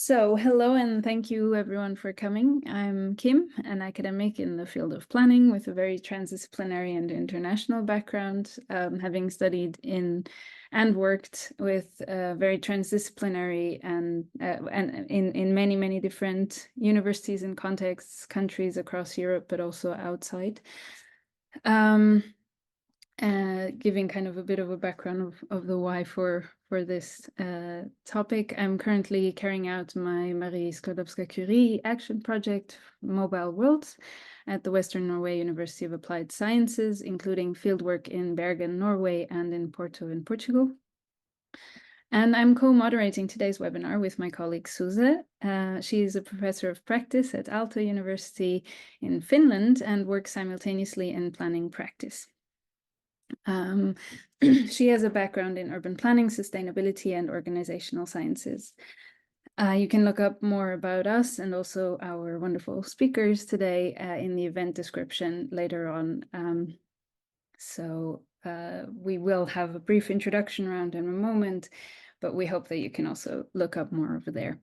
So, hello and thank you everyone for coming. I'm Kim, an academic in the field of planning with a very transdisciplinary and international background, having studied in and worked with very transdisciplinary and in many different universities and contexts, countries across Europe, but also outside. Giving kind of a bit of a background of the why for this topic. I'm currently carrying out my Marie Skłodowska-Curie action project, Mobile Worlds, at the Western Norway University of Applied Sciences, including fieldwork in Bergen, Norway, and in Porto in Portugal. And I'm co-moderating today's webinar with my colleague Suze. She is a professor of practice at Aalto University in Finland and works simultaneously in planning practice. She has a background in urban planning, sustainability, and organizational sciences. You can look up more about us and also our wonderful speakers today in the event description later on. We will have a brief introduction round in a moment, but we hope that you can also look up more over there.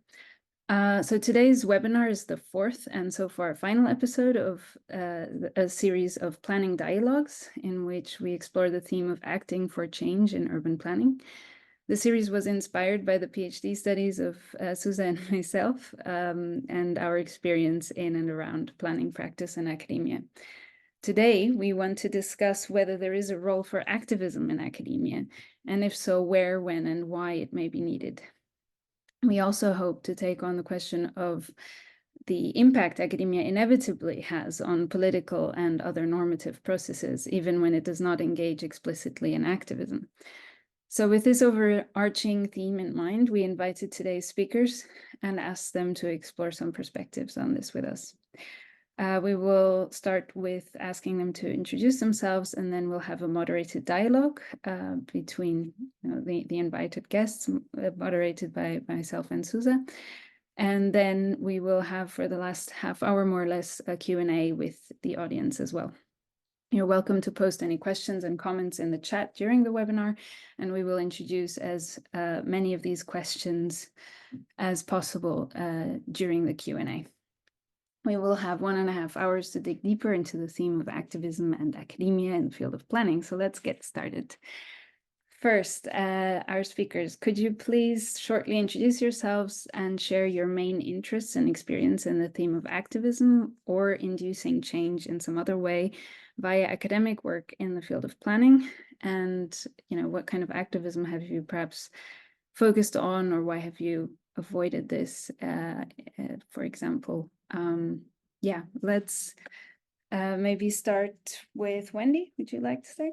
So today's webinar is the fourth and so far final episode of a series of planning dialogues in which we explore the theme of acting for change in urban planning. The series was inspired by the PhD studies of Suze and myself and our experience in and around planning practice and academia. Today, we want to discuss whether there is a role for activism in academia, and if so, where, when, and why it may be needed. We also hope to take on the question of the impact academia inevitably has on political and other normative processes, even when it does not engage explicitly in activism. So with this overarching theme in mind, we invited today's speakers and asked them to explore some perspectives on this with us. We will start with asking them to introduce themselves, and then we'll have a moderated dialogue between the invited guests, moderated by myself and Suze. And then we will have, for the last half hour, more or less, a Q&A with the audience as well. You're welcome to post any questions and comments in the chat during the webinar, and we will introduce as many of these questions as possible during the Q&A. We will have 1.5 hours to dig deeper into the theme of activism and academia in the field of planning. So let's get started. First, our speakers, could you please shortly introduce yourselves and share your main interests and experience in the theme of activism or inducing change in some other way via academic work in the field of planning? And, what kind of activism have you perhaps focused on, or why have you avoided this, for example? Let's maybe start with Wendy. Would you like to start?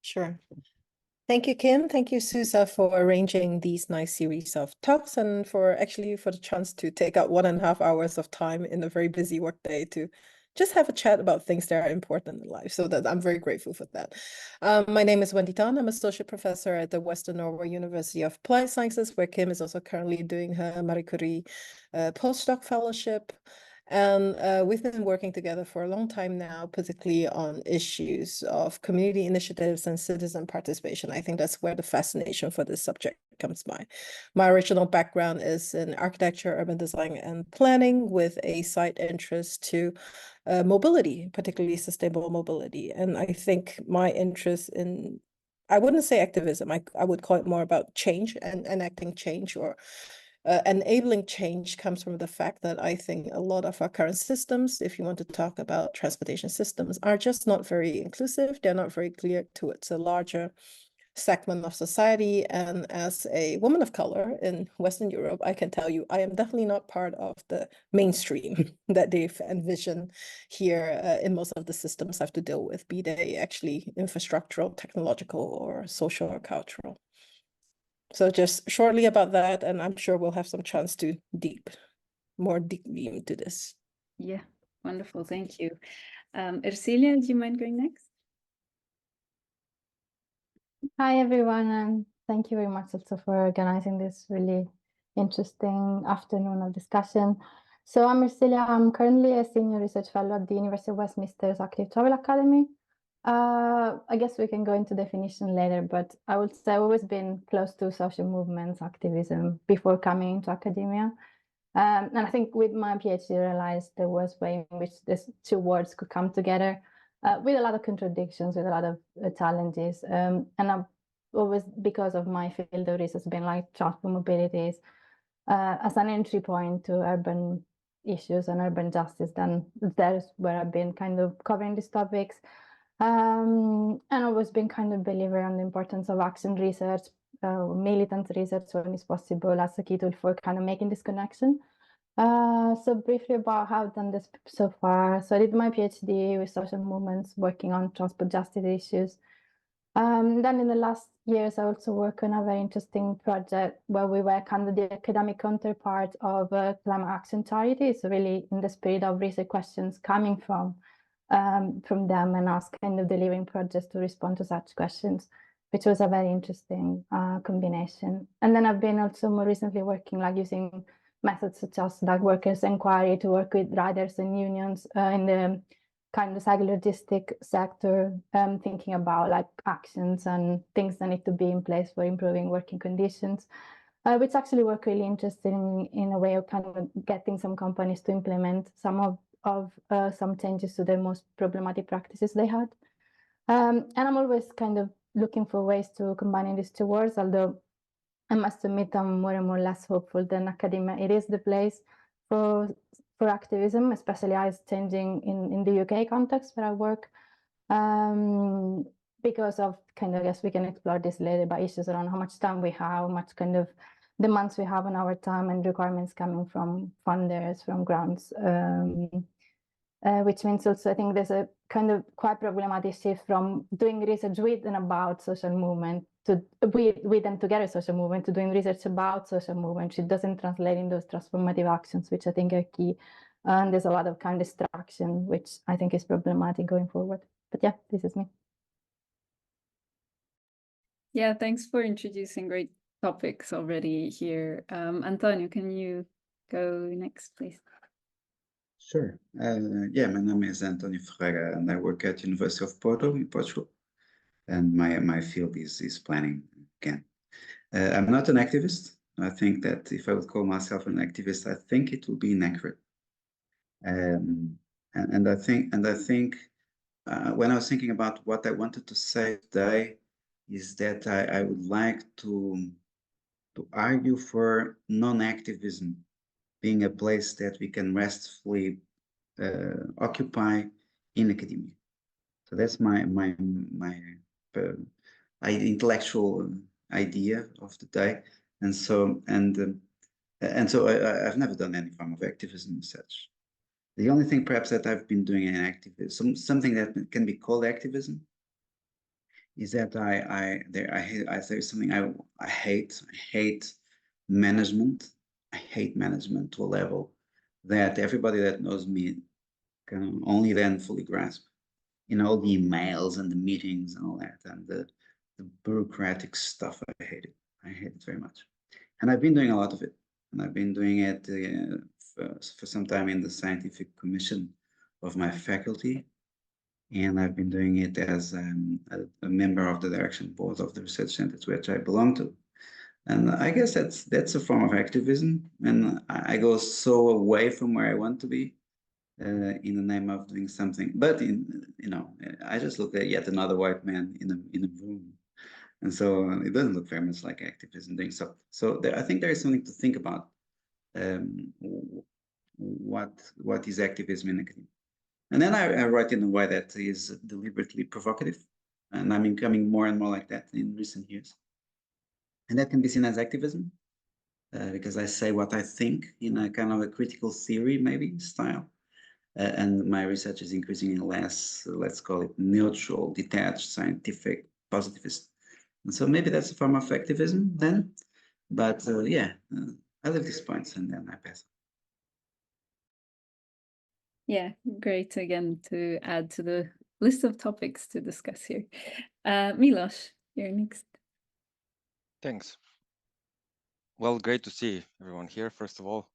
Sure. Thank you, Kim. Thank you, Suze, for arranging these nice series of talks and for the chance to take out 1.5 hours of time in a very busy workday to just have a chat about things that are important in life. So that I'm very grateful for that. My name is Wendy Tan. I'm associate professor at the Western Norway University of Applied Sciences, where Kim is also currently doing her Marie Curie postdoc fellowship. And we've been working together for a long time now, particularly on issues of community initiatives and citizen participation. I think that's where the fascination for this subject comes by. My original background is in architecture, urban design, and planning, with a side interest to mobility, particularly sustainable mobility. And I think my interest in, I wouldn't say activism, I would call it more about change and enacting change, or enabling change, comes from the fact that I think a lot of our current systems, if you want to talk about transportation systems, are just not very inclusive. They're not very clear towards a larger segment of society. And as a woman of color in Western Europe, I can tell you I am definitely not part of the mainstream that they've envisioned here in most of the systems I have to deal with, be they actually infrastructural, technological, or social or cultural. So just shortly about that, and I'm sure we'll have some chance to more deeply into this. Yeah, wonderful. Thank you. Ercilia, do you mind going next? Hi, everyone, and thank you very much also for organizing this really interesting afternoon of discussion. So I'm Ercilia. I'm currently a senior research fellow at the University of Westminster's Active Travel Academy. I guess we can go into definition later, but I would say I've always been close to social movements, activism before coming into academia. And I think with my PhD, I realized there was a way in which these two words could come together with a lot of contradictions, with a lot of challenges. And I've always, because of my field of research, been like transport mobilities as an entry point to urban issues and urban justice. Then there's where I've been kind of covering these topics. And I've always been kind of believer on the importance of action research, militant research when it's possible as a key tool for kind of making this connection. So briefly about how I've done this so far. So I did my PhD with social movements, working on transport justice issues. Then in the last years, I also work on a very interesting project where we were kind of the academic counterpart of climate action charities, so really in the spirit of research questions coming from them and us kind of delivering projects to respond to such questions, which was a very interesting combination. And then I've been also more recently working like using methods such as like workers' inquiry to work with riders and unions in the kind of psychologistic sector, thinking about like actions and things that need to be in place for improving working conditions, which actually were really interesting in a way of kind of getting some companies to implement some some changes to the most problematic practices they had. And I'm always kind of looking for ways to combine these two words, although I must admit I'm more and more less hopeful than academia. It is the place for activism, especially as changing in the UK context where I work, because of kind of, I guess we can explore this later, but issues around how much time we have, how much kind of demands we have on our time and requirements coming from funders, from grants, which means also I think there's a kind of quite problematic shift from doing research with and about social movement to with and together social movement to doing research about social movement. It doesn't translate in those transformative actions, which I think are key. And there's a lot of kind of distraction, which I think is problematic going forward. But yeah, this is me. Yeah, thanks for introducing great topics already here. Antonio, can you go next, please? Sure. Yeah, my name is Antonio Ferreira, and I work at University of Porto in Portugal. And my field is planning again. I'm not an activist. I think that if I would call myself an activist, I think it would be inaccurate. And I think when I was thinking about what I wanted to say today, is that I would like to argue for non-activism being a place that we can restfully occupy in academia. So that's my intellectual idea of the day, and so I've never done any form of activism as such. The only thing perhaps that I've been doing in activism, something that can be called activism, is that there's something I hate. I hate management. I hate management to a level that everybody that knows me can only then fully grasp. You know, the emails and the meetings and all that, and the bureaucratic stuff. I hate it. I hate it very much. And I've been doing a lot of it. And I've been doing it for some time in the scientific commission of my faculty. And I've been doing it as a member of the direction board of the research center to which I belong to. And I guess that's a form of activism. And I go so away from where I want to be in the name of doing something. But I just look at yet another white man in a room. And so it doesn't look very much like activism doing so. So I think there is something to think about. What is activism in academia? And then I write in a way that is deliberately provocative, and I'm becoming more and more like that in recent years. And that can be seen as activism, because I say what I think in a kind of a critical theory, maybe, style. And my research is increasingly less, let's call it neutral, detached, scientific, positivist. And so maybe that's a form of activism then. But yeah, I leave these points and then I pass. Yeah, great again to add to the list of topics to discuss here. Milos, you're next. Thanks. Well, great to see everyone here, first of all.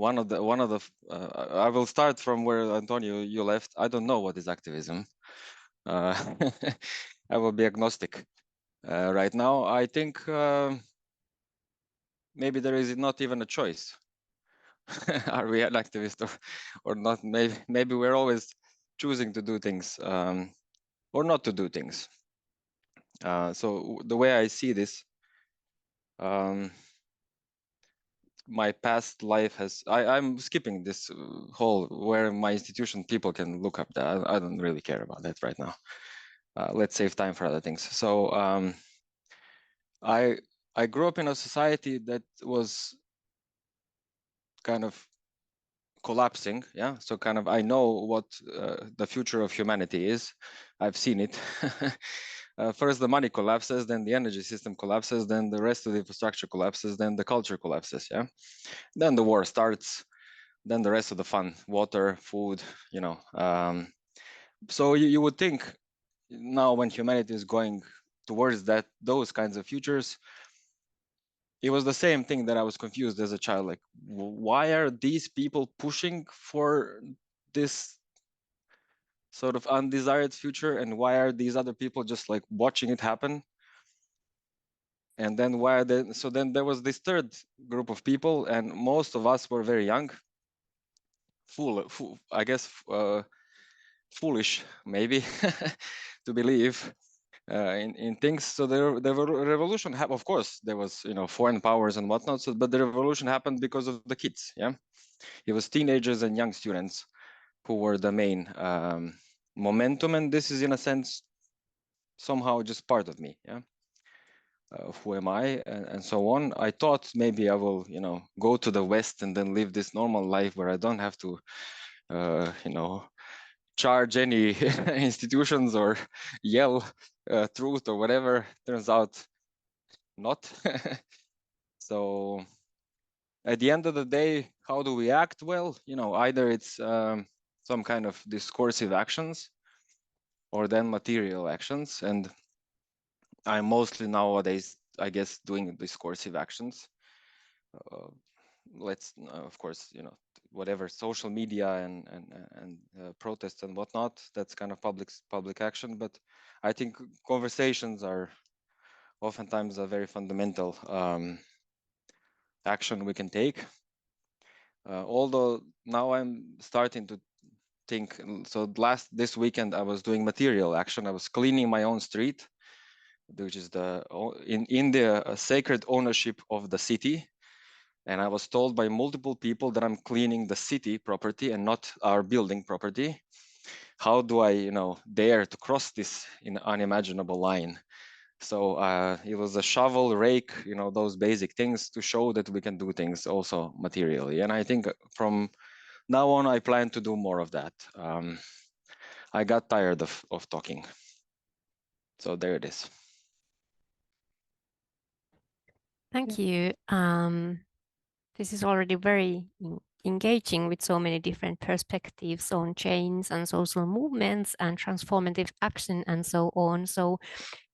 I will start from where Antonio you left. I don't know what is activism. I will be agnostic right now. I think maybe there is not even a choice. Are we an activist or not? Maybe we're always choosing to do things or not to do things. So the way I see this, my past life has, I'm skipping this whole where my institution people can look up that. I don't really care about that right now. Let's save time for other things. So I grew up in a society that was kind of collapsing. Yeah, so kind of I know what the future of humanity is. I've seen it. First the money collapses, then the energy system collapses, then the rest of the infrastructure collapses, then the culture collapses. Yeah, then the war starts, then the rest of the fun, water, food, you know. So you would think now when humanity is going towards those kinds of futures, it was the same thing that I was confused as a child. Like, why are these people pushing for this sort of undesired future, and why are these other people just like watching it happen? And then why are they? So then there was this third group of people, and most of us were very young, I guess, foolish maybe to believe in things. So the revolution happened. Of course, there was, you know, foreign powers and whatnot. So, but the revolution happened because of the kids. Yeah, it was teenagers and young students who were the main momentum, and this is in a sense somehow just part of me. Yeah, who am I, and so on. I thought maybe I will, you know, go to the West and then live this normal life where I don't have to, you know, charge any institutions or yell truth or whatever. Turns out not. So at the end of the day, how do we act? Well, you know, either it's some kind of discursive actions or then material actions. And I'm mostly nowadays, I guess, doing discursive actions. Of course, you know, whatever social media and protests and whatnot, that's kind of public action. But I think conversations are oftentimes a very fundamental action we can take. Although now I'm starting to think, so this weekend I was doing material action. I was cleaning my own street, which is in the sacred ownership of the city. And I was told by multiple people that I'm cleaning the city property and not our building property. How do I, you know, dare to cross this unimaginable line? So it was a shovel, rake, you know, those basic things to show that we can do things also materially. And I think from now on, I plan to do more of that. I got tired of talking. So there it is. Thank you. This is already very engaging with so many different perspectives on change and social movements and transformative action and so on. So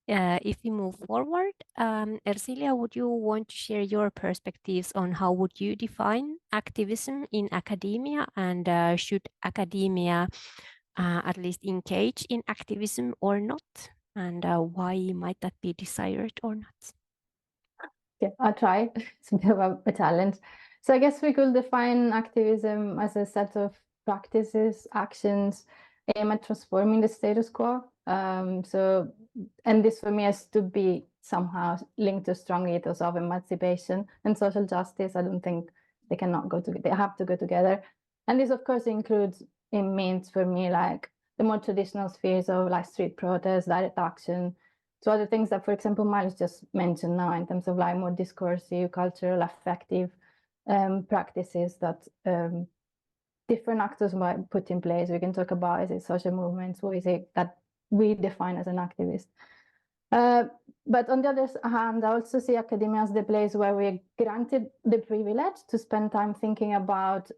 if we move forward, Ercilia, would you want to share your perspectives on how would you define activism in academia, and should academia at least engage in activism or not, and why might that be desired or not? Yeah, I'll try. It's a bit of a challenge. So I guess we could define activism as a set of practices, actions aimed at transforming the status quo. And this for me has to be somehow linked to strong ethos of emancipation and social justice. I don't think they cannot go together. They have to go together. And this, of course, it means for me like the more traditional spheres of like street protest, direct action, to other things that, for example, Miles just mentioned now in terms of like more discursive, cultural, affective practices that different actors might put in place. We can talk about, is it social movements, or is it that we define as an activist? But on the other hand, I also see academia as the place where we're granted the privilege to spend time thinking about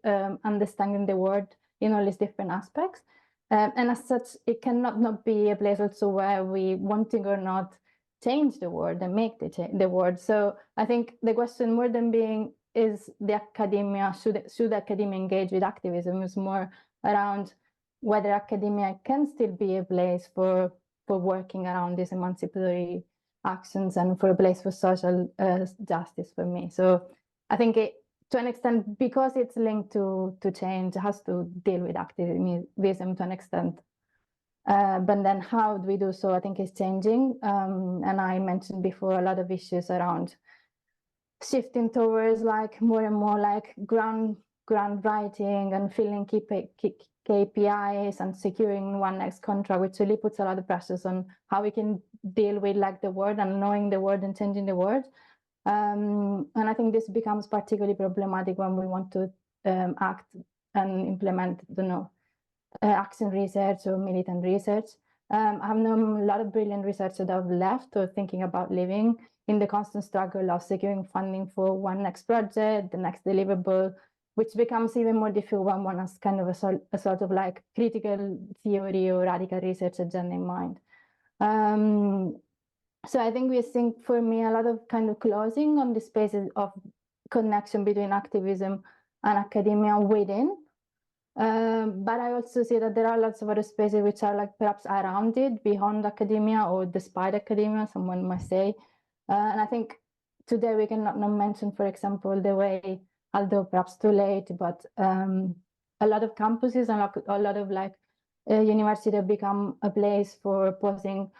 understanding the world in all these different aspects. And as such, it cannot not be a place also where we, wanting or not, change the world and make the world. So I think the question, more than being is the academia, should academia engage with activism, is more around whether academia can still be a place for working around these emancipatory actions and for a place for social justice for me. So I think to an extent, because it's linked to change, it has to deal with activism to an extent. But then how do we do so, I think, is changing. And I mentioned before a lot of issues around shifting towards like more and more like grant writing and filling KPIs and securing one next contract, which really puts a lot of pressures on how we can deal with like the world and knowing the world and changing the world. And I think this becomes particularly problematic when we want to act and implement, action research or militant research. I have known a lot of brilliant researchers that have left or thinking about leaving in the constant struggle of securing funding for one next project, the next deliverable, which becomes even more difficult when one has kind of a sort of like critical theory or radical research agenda in mind. So I think we think, for me, a lot of kind of closing on the spaces of connection between activism and academia within. But I also see that there are lots of other spaces which are like perhaps around it, beyond academia or despite academia, someone might say. And I think today we cannot not mention, for example, the way, although perhaps too late, but a lot of campuses and a lot of like universities have become a place for posing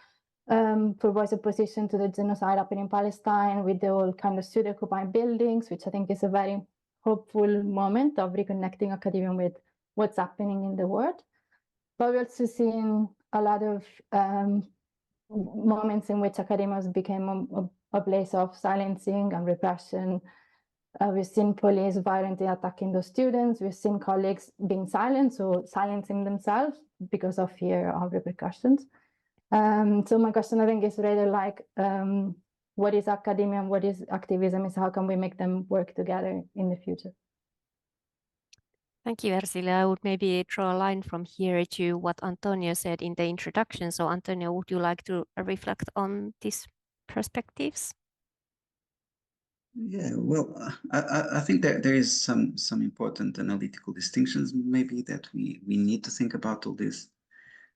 for voice opposition to the genocide happening in Palestine, with the whole kind of pseudo-occupied buildings, which I think is a very hopeful moment of reconnecting academia with what's happening in the world. But we're also seeing a lot of moments in which academia became a place of silencing and repression. We've seen police violently attacking those students. We've seen colleagues being silenced or silencing themselves because of fear of repercussions. So my question, I think, is rather like, what is academia and what is activism? Is how can we make them work together in the future? Thank you, Ursula. I would maybe draw a line from here to what Antonio said in the introduction. So Antonio, would you like to reflect on these perspectives? Yeah, well, I think that there is some important analytical distinctions maybe that we need to think about all this.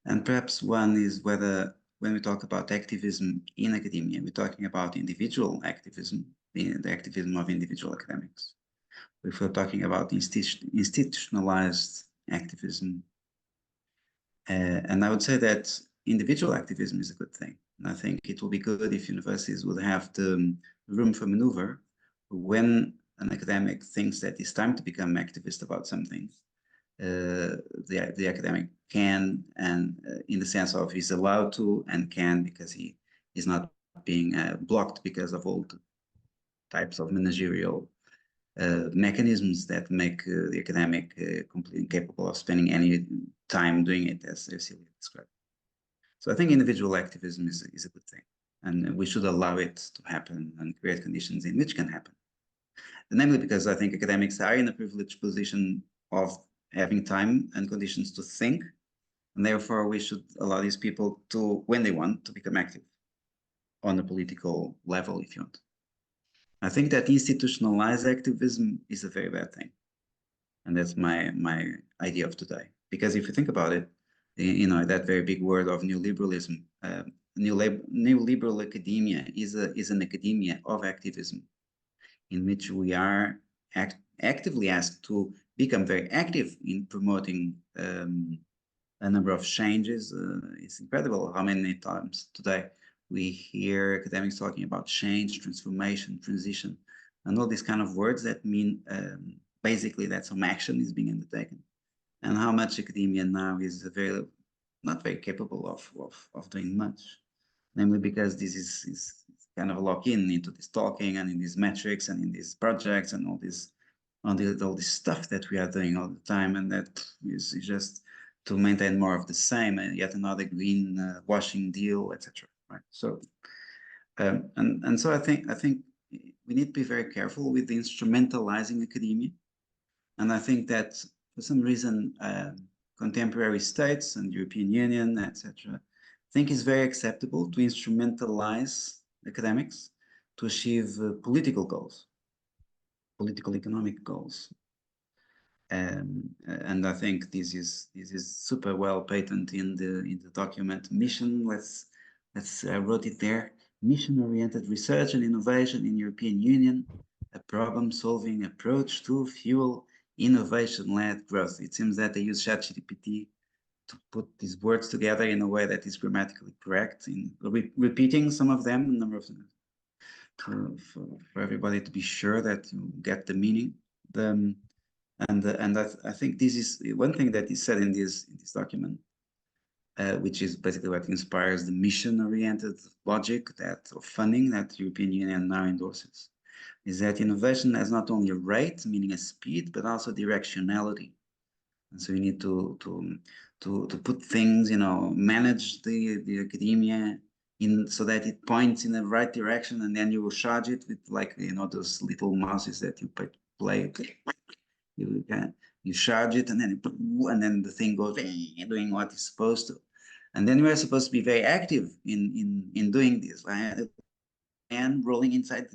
And perhaps one is whether, when we talk about activism in academia, we're talking about individual activism, the activism of individual academics. If we're talking about institutionalized activism, and I would say that individual activism is a good thing. And I think it will be good if universities would have the room for maneuver when an academic thinks that it's time to become activist about something. The academic can, and in the sense of he's allowed to and can, because he is not being blocked because of all the types of managerial mechanisms that make the academic completely incapable of spending any time doing it, as Cecilia described. So I think individual activism is a good thing, and we should allow it to happen and create conditions in which can happen. And namely because I think academics are in a privileged position of having time and conditions to think, and therefore we should allow these people to, when they want, to become active on a political level, if you want. I think that institutionalized activism is a very bad thing. And that's my idea of today. Because if you think about it, you know, that very big word of neoliberalism, neoliberal academia is an academia of activism, in which we are actively asked to become very active in promoting a number of changes. It's incredible how many times today we hear academics talking about change, transformation, transition, and all these kind of words that mean basically that some action is being undertaken. And how much academia now is not very capable of doing much, namely because this is kind of a lock-in into this talking and in these metrics and in these projects and all this stuff that we are doing all the time, and that is just to maintain more of the same, and yet another green washing deal, etc. Right. So, and so I think we need to be very careful with instrumentalizing academia, and I think that for some reason contemporary states and European Union, etc., think it's very acceptable to instrumentalize academics to achieve political goals. political economic goals. And I think this is super well patent in the document mission. Let's I wrote it there. Mission-oriented research and innovation in European Union, a problem-solving approach to fuel innovation-led growth. It seems that they use ChatGPT to put these words together in a way that is grammatically correct, in repeating some of them, a number of them, for everybody to be sure that you get the meaning. I think this is one thing that is said in this document, which is basically what inspires the mission-oriented logic of funding that the European Union now endorses, is that innovation has not only a rate, meaning a speed, but also directionality. And so you need to put things, manage the academia so that it points in the right direction, and then you will charge it with, like, those little mouses that you play. You charge it, and then the thing goes doing what it's supposed to. And then we are supposed to be very active in doing this, right? And rolling inside,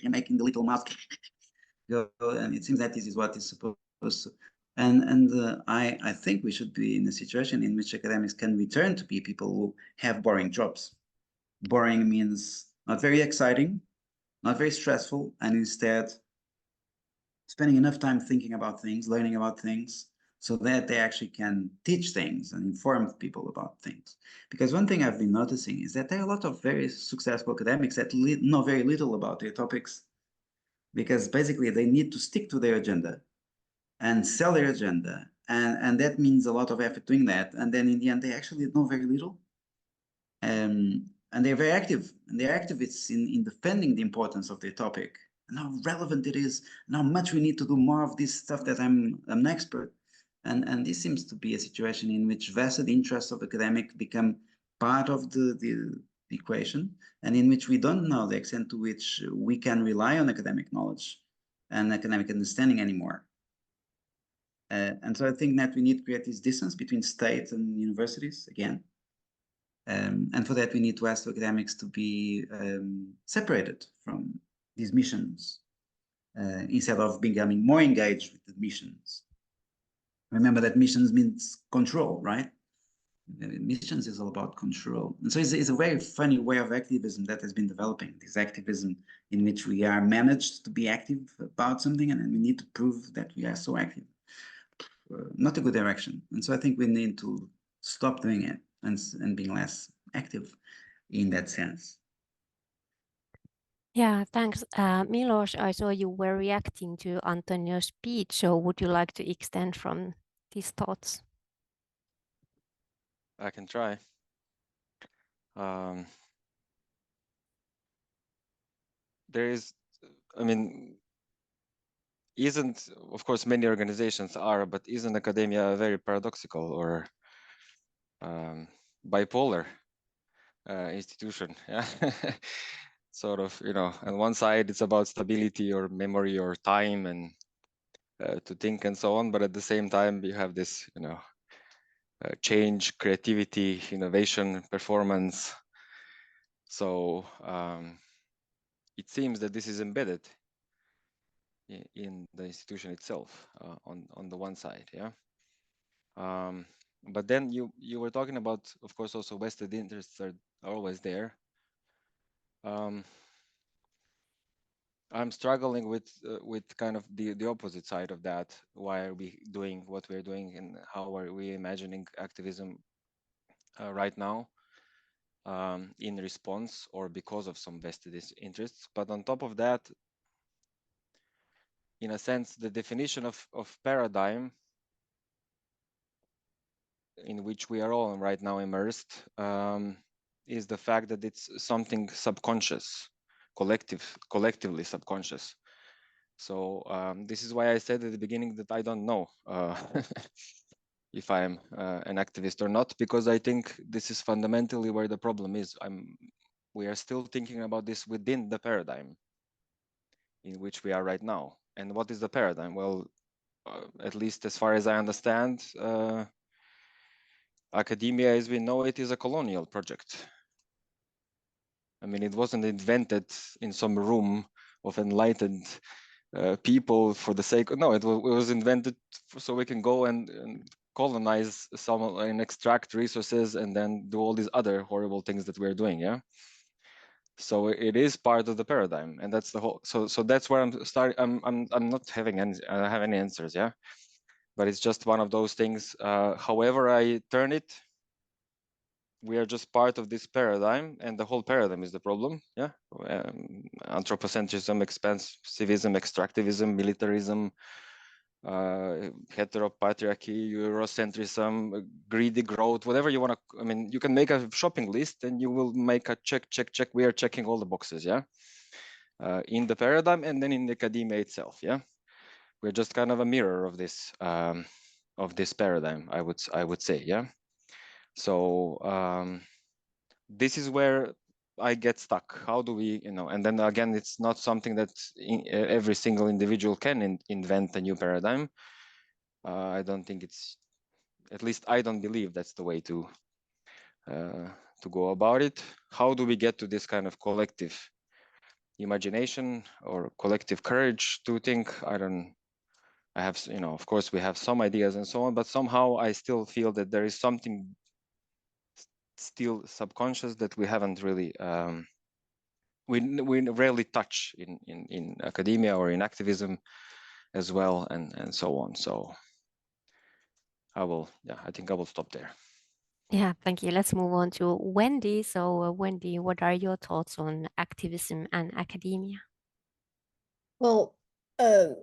making the little mouse go, and it seems that this is what is supposed to. And I think we should be in a situation in which academics can return to be people who have boring jobs. Boring means not very exciting, not very stressful, and instead spending enough time thinking about things, learning about things, so that they actually can teach things and inform people about things. Because one thing I've been noticing is that there are a lot of very successful academics that know very little about their topics, because basically they need to stick to their agenda and sell their agenda. And that means a lot of effort doing that. And then in the end, they actually know very little. And they're very active. And they're activists in defending the importance of their topic and how relevant it is, and how much we need to do more of this stuff that I'm an expert. And this seems to be a situation in which vested interests of academics become part of the equation, and in which we don't know the extent to which we can rely on academic knowledge and academic understanding anymore. And so I think that we need to create this distance between state and universities again. And for that, we need to ask academics to be separated from these missions instead of becoming more engaged with the missions. Remember that missions means control, right? Missions is all about control. And so it's a very funny way of activism that has been developing, this activism in which we are managed to be active about something, and then we need to prove that we are so active. Not a good direction. And so I think we need to stop doing it and being less active in that sense. Yeah, thanks. Milos, I saw you were reacting to Antonio's speech, so would you like to extend from these thoughts? I can try. There is, I mean, of course, many organizations are, but isn't academia very paradoxical or bipolar institution? Yeah. Sort of, on one side, it's about stability or memory or time and to think and so on. But at the same time, you have this, change, creativity, innovation, performance. So it seems that this is embedded in the institution itself on the one side, yeah. But then you were talking about, of course, also vested interests are always there. I'm struggling with kind of the opposite side of that. Why are we doing what we're doing, and how are we imagining activism right now in response or because of some vested interests? But on top of that, in a sense, the definition of paradigm in which we are all right now immersed is the fact that it's something subconscious, collectively subconscious. So this is why I said at the beginning that I don't know if I'm an activist or not, because I think this is fundamentally where the problem is. We are still thinking about this within the paradigm in which we are right now. And what is the paradigm? Well, at least as far as I understand, academia as we know it is a colonial project. I mean, it wasn't invented in some room of enlightened people for the sake of, no, it was invented so we can go and colonize some and extract resources and then do all these other horrible things that we're doing. Yeah. So it is part of the paradigm, and that's the whole. So that's where I'm starting. I'm not having any have any answers. Yeah, but it's just one of those things. However I turn it, we are just part of this paradigm, and the whole paradigm is the problem. Yeah, anthropocentrism, expansivism, extractivism, militarism, heteropatriarchy, Eurocentrism, greedy growth, whatever you want to. I mean, you can make a shopping list, and you will make a check. We are checking all the boxes. Yeah, in the paradigm, and then in the academia itself. Yeah, we're just kind of a mirror of this paradigm. I would say. Yeah. So this is where I get stuck. How do we, and then again, it's not something that every single individual can invent a new paradigm. I don't think at least I don't believe that's the way to go about it. How do we get to this kind of collective imagination or collective courage to think? I have, of course we have some ideas and so on, but somehow I still feel that there is something still subconscious that we haven't really we rarely touch in academia or in activism as well, and so on. So I think I will stop there. Yeah, thank you. Let's move on to Wendy. So Wendy, what are your thoughts on activism and academia? Well, I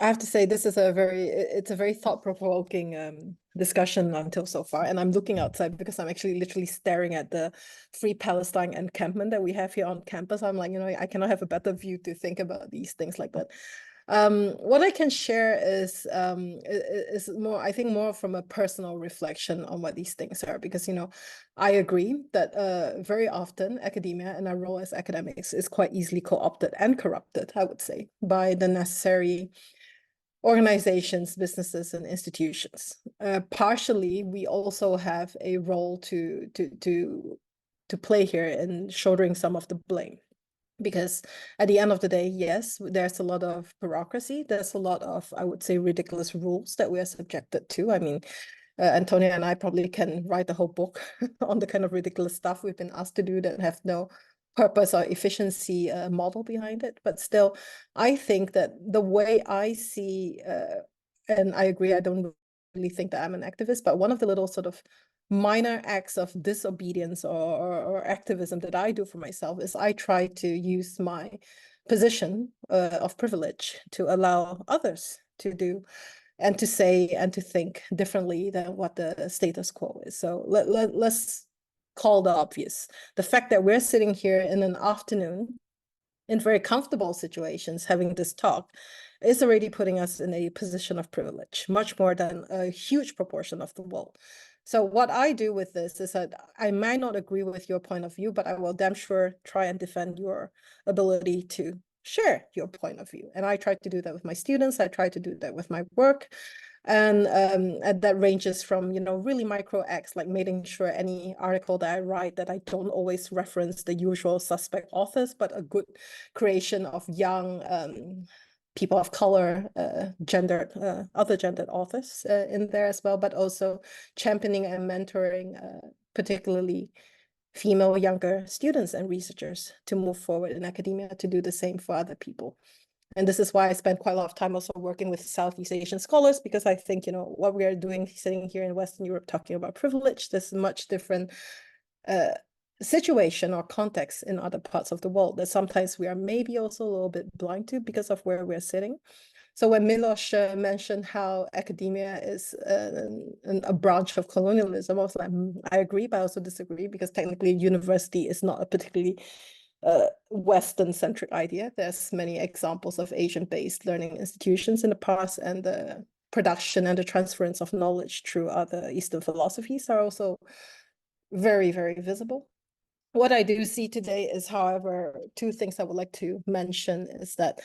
have to say this is it's a very thought-provoking discussion until so far. And I'm looking outside because I'm actually literally staring at the Free Palestine encampment that we have here on campus. I'm like, I cannot have a better view to think about these things like that. What I can share is more, I think, more from a personal reflection on what these things are, because I agree that very often academia and our role as academics is quite easily co-opted and corrupted, I would say, by the necessary organizations, businesses, and institutions. Partially, we also have a role to play here in shouldering some of the blame. Because at the end of the day, yes, there's a lot of bureaucracy. There's a lot of, I would say, ridiculous rules that we are subjected to. I mean, Antonia and I probably can write a whole book on the kind of ridiculous stuff we've been asked to do that have no purpose or efficiency model behind it. But still, I think that the way I see, and I agree, I don't really think that I'm an activist, but one of the little sort of minor acts of disobedience or activism that I do for myself is I try to use my position of privilege to allow others to do and to say and to think differently than what the status quo is. So let's call the obvious. The fact that we're sitting here in an afternoon in very comfortable situations having this talk is already putting us in a position of privilege, much more than a huge proportion of the world. So what I do with this is that I might not agree with your point of view, but I will damn sure try and defend your ability to share your point of view. And I try to do that with my students. I try to do that with my work. And that ranges from, really micro acts, like making sure any article that I write that I don't always reference the usual suspect authors, but a good creation of young people of color, other gendered authors in there as well, but also championing and mentoring particularly female younger students and researchers to move forward in academia to do the same for other people. And this is why I spend quite a lot of time also working with Southeast Asian scholars, because I think, what we are doing sitting here in Western Europe talking about privilege, there's a much different situation or context in other parts of the world that sometimes we are maybe also a little bit blind to because of where we're sitting. So when Milos mentioned how academia is a branch of colonialism, I was like, I agree, but I also disagree, because technically university is not a particularly Western-centric idea. There's many examples of Asian-based learning institutions in the past, and the production and the transference of knowledge through other Eastern philosophies are also very, very visible. What I do see today is, however, two things I would like to mention is that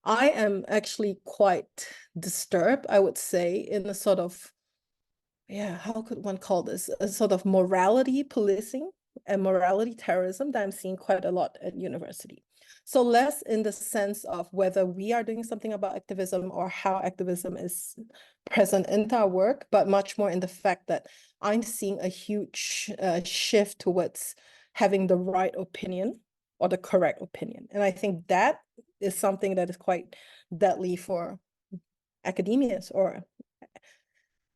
I am actually quite disturbed, I would say, in a sort of, how could one call this? A sort of morality policing and morality terrorism that I'm seeing quite a lot at university. So less in the sense of whether we are doing something about activism or how activism is present in our work, but much more in the fact that I'm seeing a huge shift towards having the right opinion or the correct opinion. And I think that is something that is quite deadly for academians or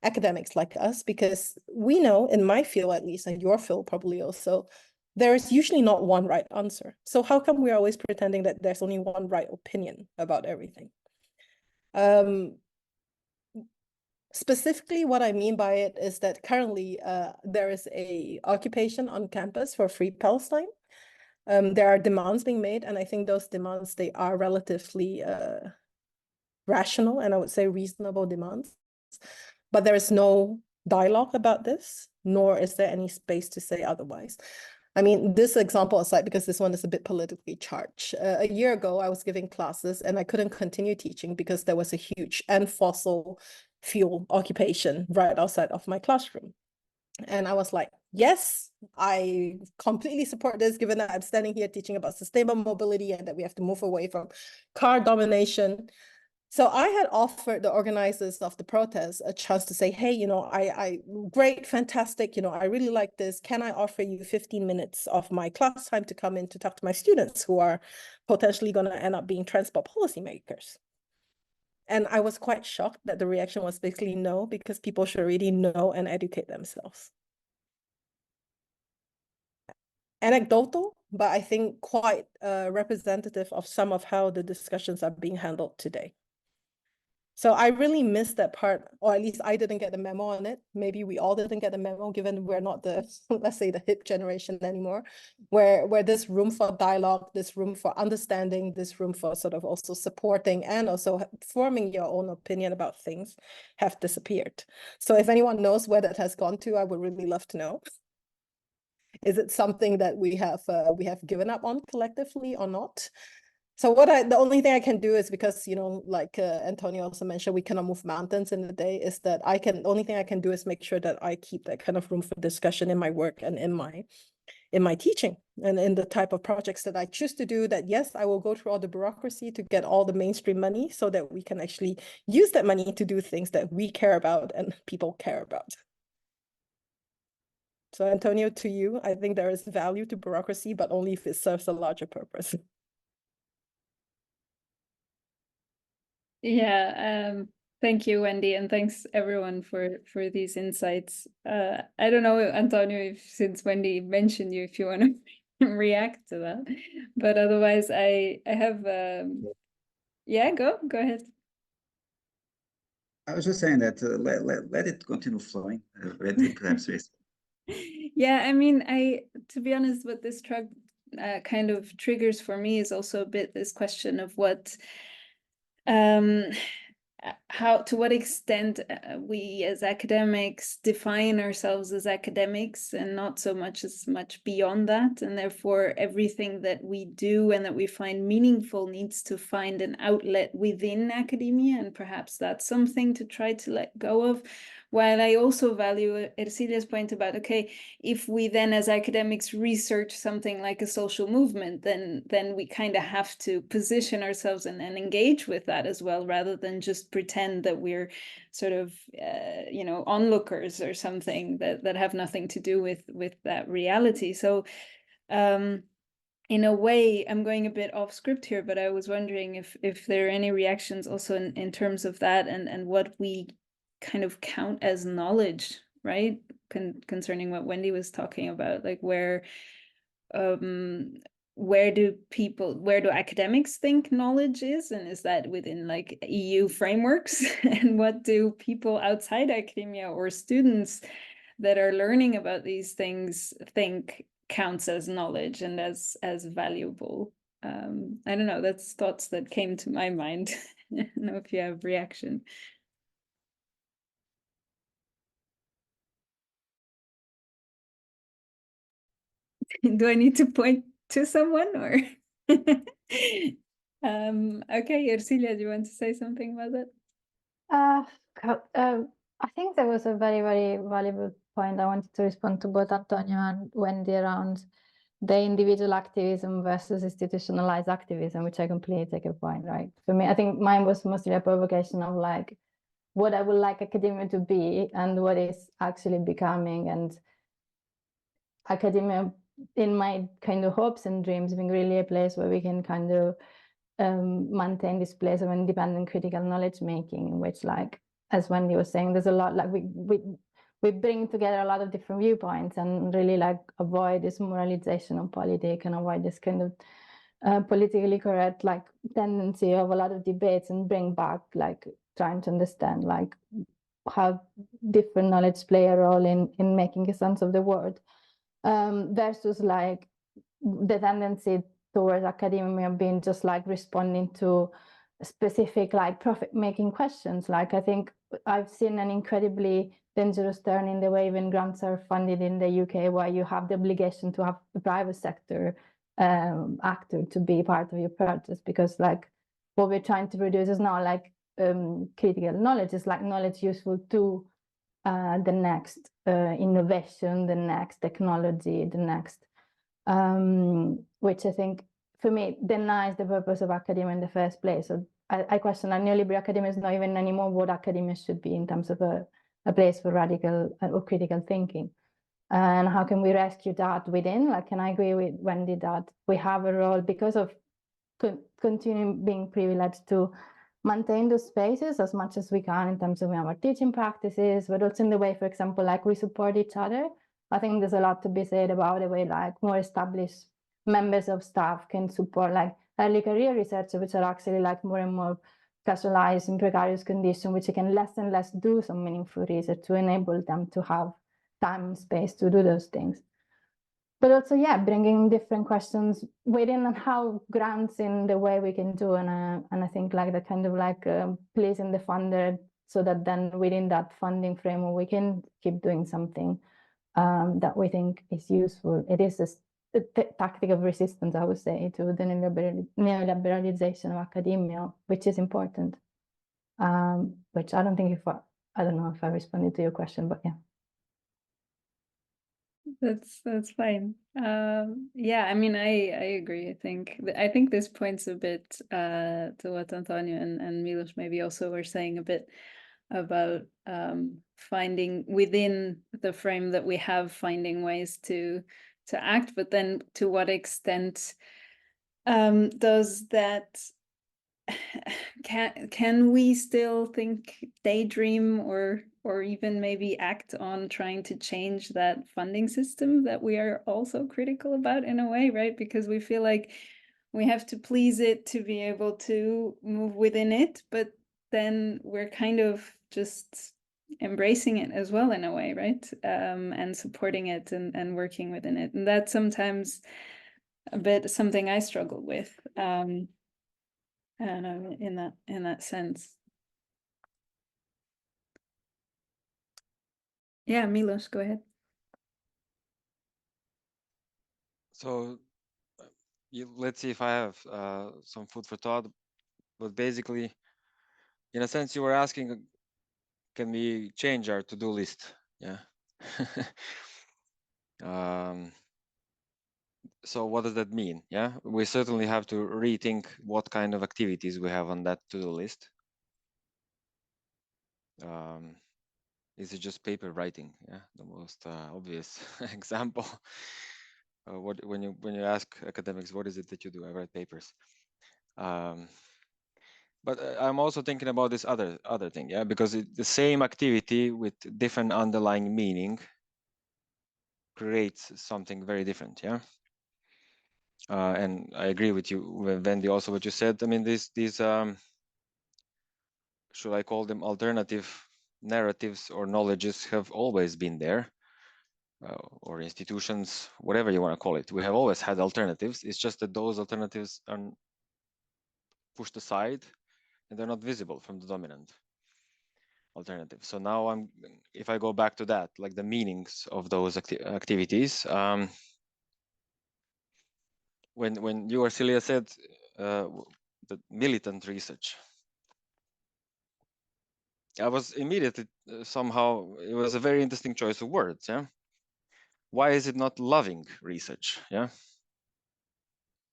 academics like us, because we know, in my field at least, and your field probably also, there is usually not one right answer. So how come we're always pretending that there's only one right opinion about everything? Specifically, what I mean by it is that currently there is a occupation on campus for Free Palestine. There are demands being made, and I think those demands, they are relatively rational, and I would say reasonable demands. But there is no dialogue about this, nor is there any space to say otherwise. I mean, this example aside, because this one is a bit politically charged. A year ago, I was giving classes and I couldn't continue teaching because there was a huge and fossil fuel occupation right outside of my classroom. And I was like, yes, I completely support this, given that I'm standing here teaching about sustainable mobility and that we have to move away from car domination. So I had offered the organizers of the protest a chance to say, hey, great, fantastic, I really like this. Can I offer you 15 minutes of my class time to come in to talk to my students who are potentially going to end up being transport policymakers? And I was quite shocked that the reaction was basically no, because people should really know and educate themselves. Anecdotal, but I think quite representative of some of how the discussions are being handled today. So I really missed that part, or at least I didn't get the memo on it. Maybe we all didn't get the memo, given we're not the, let's say, the hip generation anymore, where this room for dialogue, this room for understanding, this room for sort of also supporting and also forming your own opinion about things have disappeared. So if anyone knows where that has gone to, I would really love to know. Is it something that we have given up on collectively or not? So the only thing I can do is, because, like Antonio also mentioned, we cannot move mountains in a day, is that the only thing I can do is make sure that I keep that kind of room for discussion in my work and in my teaching and in the type of projects that I choose to do, that yes, I will go through all the bureaucracy to get all the mainstream money so that we can actually use that money to do things that we care about and people care about. So Antonio, to you, I think there is value to bureaucracy, but only if it serves a larger purpose. Yeah, thank you, Wendy, and thanks everyone for these insights. I don't know, Antonio, if since Wendy mentioned you, if you want to react to that, but otherwise, I have yeah, go ahead. I was just saying that let it continue flowing. Let perhaps raise. Yeah, I mean, to be honest, what this kind of triggers for me is also a bit this question of what to what extent we as academics define ourselves as academics and not so much beyond that, and therefore everything that we do and that we find meaningful needs to find an outlet within academia, and perhaps that's something to try to let go of. While I also value Ercilia's point about, okay, if we then as academics research something like a social movement, then we kind of have to position ourselves and engage with that as well, rather than just pretend that we're sort of, onlookers or something that have nothing to do with that reality. So in a way, I'm going a bit off script here, but I was wondering if there are any reactions also in terms of that and what we kind of count as knowledge, right? Concerning what Wendy was talking about, like where do academics think knowledge is, and is that within like EU frameworks? And what do people outside academia or students that are learning about these things think counts as knowledge and as valuable? I don't know, that's thoughts that came to my mind. I don't know if you have reaction. Do I need to point to someone or? Okay, Ercilia, do you want to say something about that? I think there was a very, very valuable point, I wanted to respond to both Antonio and Wendy around the individual activism versus institutionalized activism, which I completely take a point, right? For me, I think mine was mostly a provocation of like what I would like academia to be and what is actually becoming, and academia, in my kind of hopes and dreams, being really a place where we can kind of maintain this place of independent critical knowledge making, in which, like, as Wendy was saying, there's a lot, like we bring together a lot of different viewpoints and really like avoid this moralization of politics and avoid this kind of politically correct like tendency of a lot of debates, and bring back like trying to understand like how different knowledge play a role in making a sense of the world, versus like the tendency towards academia being just like responding to specific like profit making questions. Like I think I've seen an incredibly dangerous turn in the way even grants are funded in the UK, where you have the obligation to have the private sector actor to be part of your project, because like what we're trying to produce is not like critical knowledge, it's like knowledge useful to the next innovation, the next technology, the next which I think for me denies the purpose of academia in the first place. So I question that neoliberal academia is not even anymore what academia should be in terms of a place for radical or critical thinking. And how can we rescue that within? Like, and I agree with Wendy that we have a role because of continuing being privileged to maintain those spaces as much as we can in terms of our teaching practices, but also in the way, for example, like we support each other. I think there's a lot to be said about the way like more established members of staff can support like early career researchers, which are actually like more and more casualized in precarious conditions, which can less and less do some meaningful research to enable them to have time and space to do those things. But also, yeah, bringing different questions within and how grants in the way we can do. And I think like the kind of like pleasing the funder, so that then within that funding framework, we can keep doing something that we think is useful. It is a tactic of resistance, I would say, to the neoliberalization of academia, which is important. Which I don't think I don't know if I responded to your question, but yeah. That's fine. Yeah, I mean, I agree. I think this points a bit to what Antonio and Milos maybe also were saying a bit about finding within the frame that we have, finding ways to act, but then to what extent does that can we still think, daydream, or even maybe act on trying to change that funding system that we are also critical about in a way, right? Because we feel like we have to please it to be able to move within it, but then we're kind of just embracing it as well in a way, right? And supporting it and working within it. And that's sometimes a bit something I struggle with. And in that sense. Yeah, Milos, go ahead. So let's see if I have some food for thought. But basically, in a sense, you were asking, can we change our to-do list? Yeah. So what does that mean? Yeah, we certainly have to rethink what kind of activities we have on that to-do list. Is it just paper writing? Yeah, the most obvious example. When you ask academics, what is it that you do? I write papers. But I'm also thinking about this other thing, yeah, because the same activity with different underlying meaning creates something very different, yeah. And I agree with you, Wendy, also what you said. I mean, these should I call them alternative narratives or knowledges have always been there, or institutions, whatever you want to call it. We have always had alternatives. It's just that those alternatives are pushed aside and they're not visible from the dominant alternative. So now if I go back to that, like the meanings of those activities, when you or Celia said the militant research, I was immediately somehow, it was a very interesting choice of words. Yeah. Why is it not loving research? Yeah.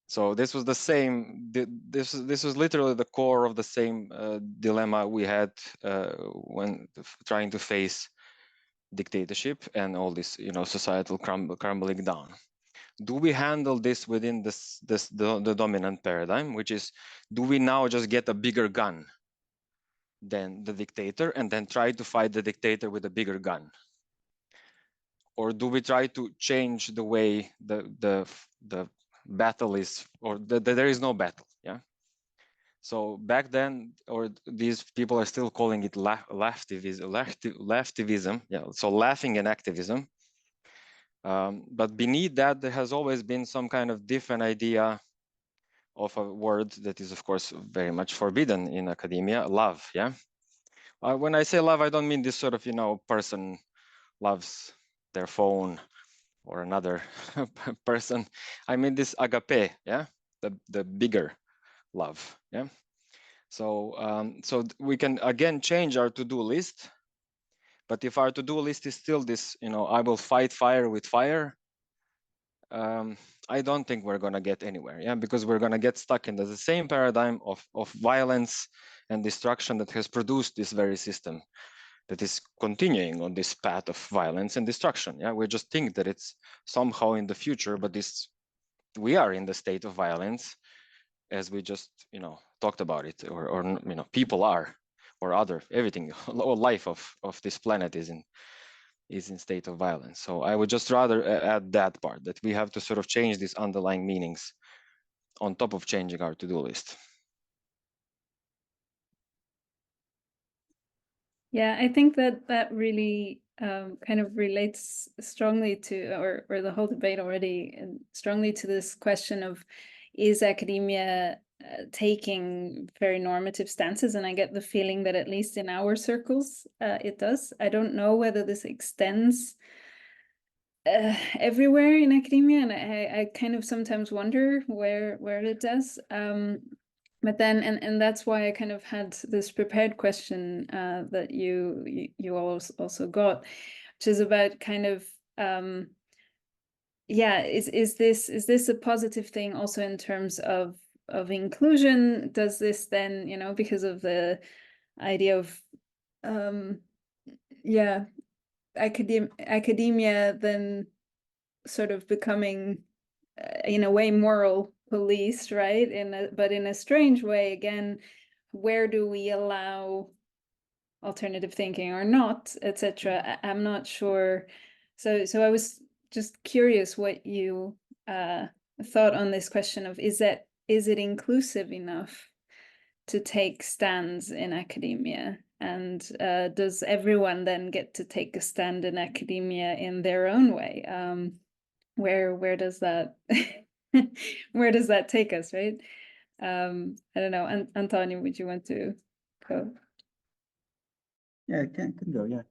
So this was the same. This was literally the core of the same dilemma we had when trying to face dictatorship and all this, societal crumbling down. Do we handle this within the dominant paradigm, which is, do we now just get a bigger gun than the dictator and then try to fight the dictator with a bigger gun? Or do we try to change the way the battle is, or there is no battle? Yeah. So back then, or these people are still calling it leftivism. Yeah. So laughing and activism. But beneath that, there has always been some kind of different idea of a word that is, of course, very much forbidden in academia: love. Yeah. When I say love, I don't mean this sort of, person loves their phone or another person. I mean this agape. Yeah. The bigger love. Yeah. So we can again change our to-do list, but if our to-do list is still this, I will fight fire with fire, I don't think we're going to get anywhere. Yeah, because we're going to get stuck in the same paradigm of violence and destruction that has produced this very system that is continuing on this path of violence and destruction. Yeah, we just think that it's somehow in the future, but we are in the state of violence, as we just talked about it, or people are, or everything, all life of this planet is in state of violence. So I would just rather add that part, that we have to sort of change these underlying meanings on top of changing our to-do list. Yeah, I think that really kind of relates strongly to, or the whole debate already, strongly to this question of, is academia taking very normative stances? And I get the feeling that at least in our circles, it does. I don't know whether this extends everywhere in academia, and I kind of sometimes wonder where it does. But then, and that's why I kind of had this prepared question that you also got, which is about kind of yeah, is this a positive thing also in terms of inclusion? Does this then, because of the idea of yeah, academia then sort of becoming in a way moral police, right? But in a strange way, again, where do we allow alternative thinking or not, etc.? I'm not sure. So I was just curious what you thought on this question of, is it inclusive enough to take stands in academia? And does everyone then get to take a stand in academia in their own way? Where does that where does that take us, right? I don't know. Antonio, would you want to go? Yeah, I can go. Yeah,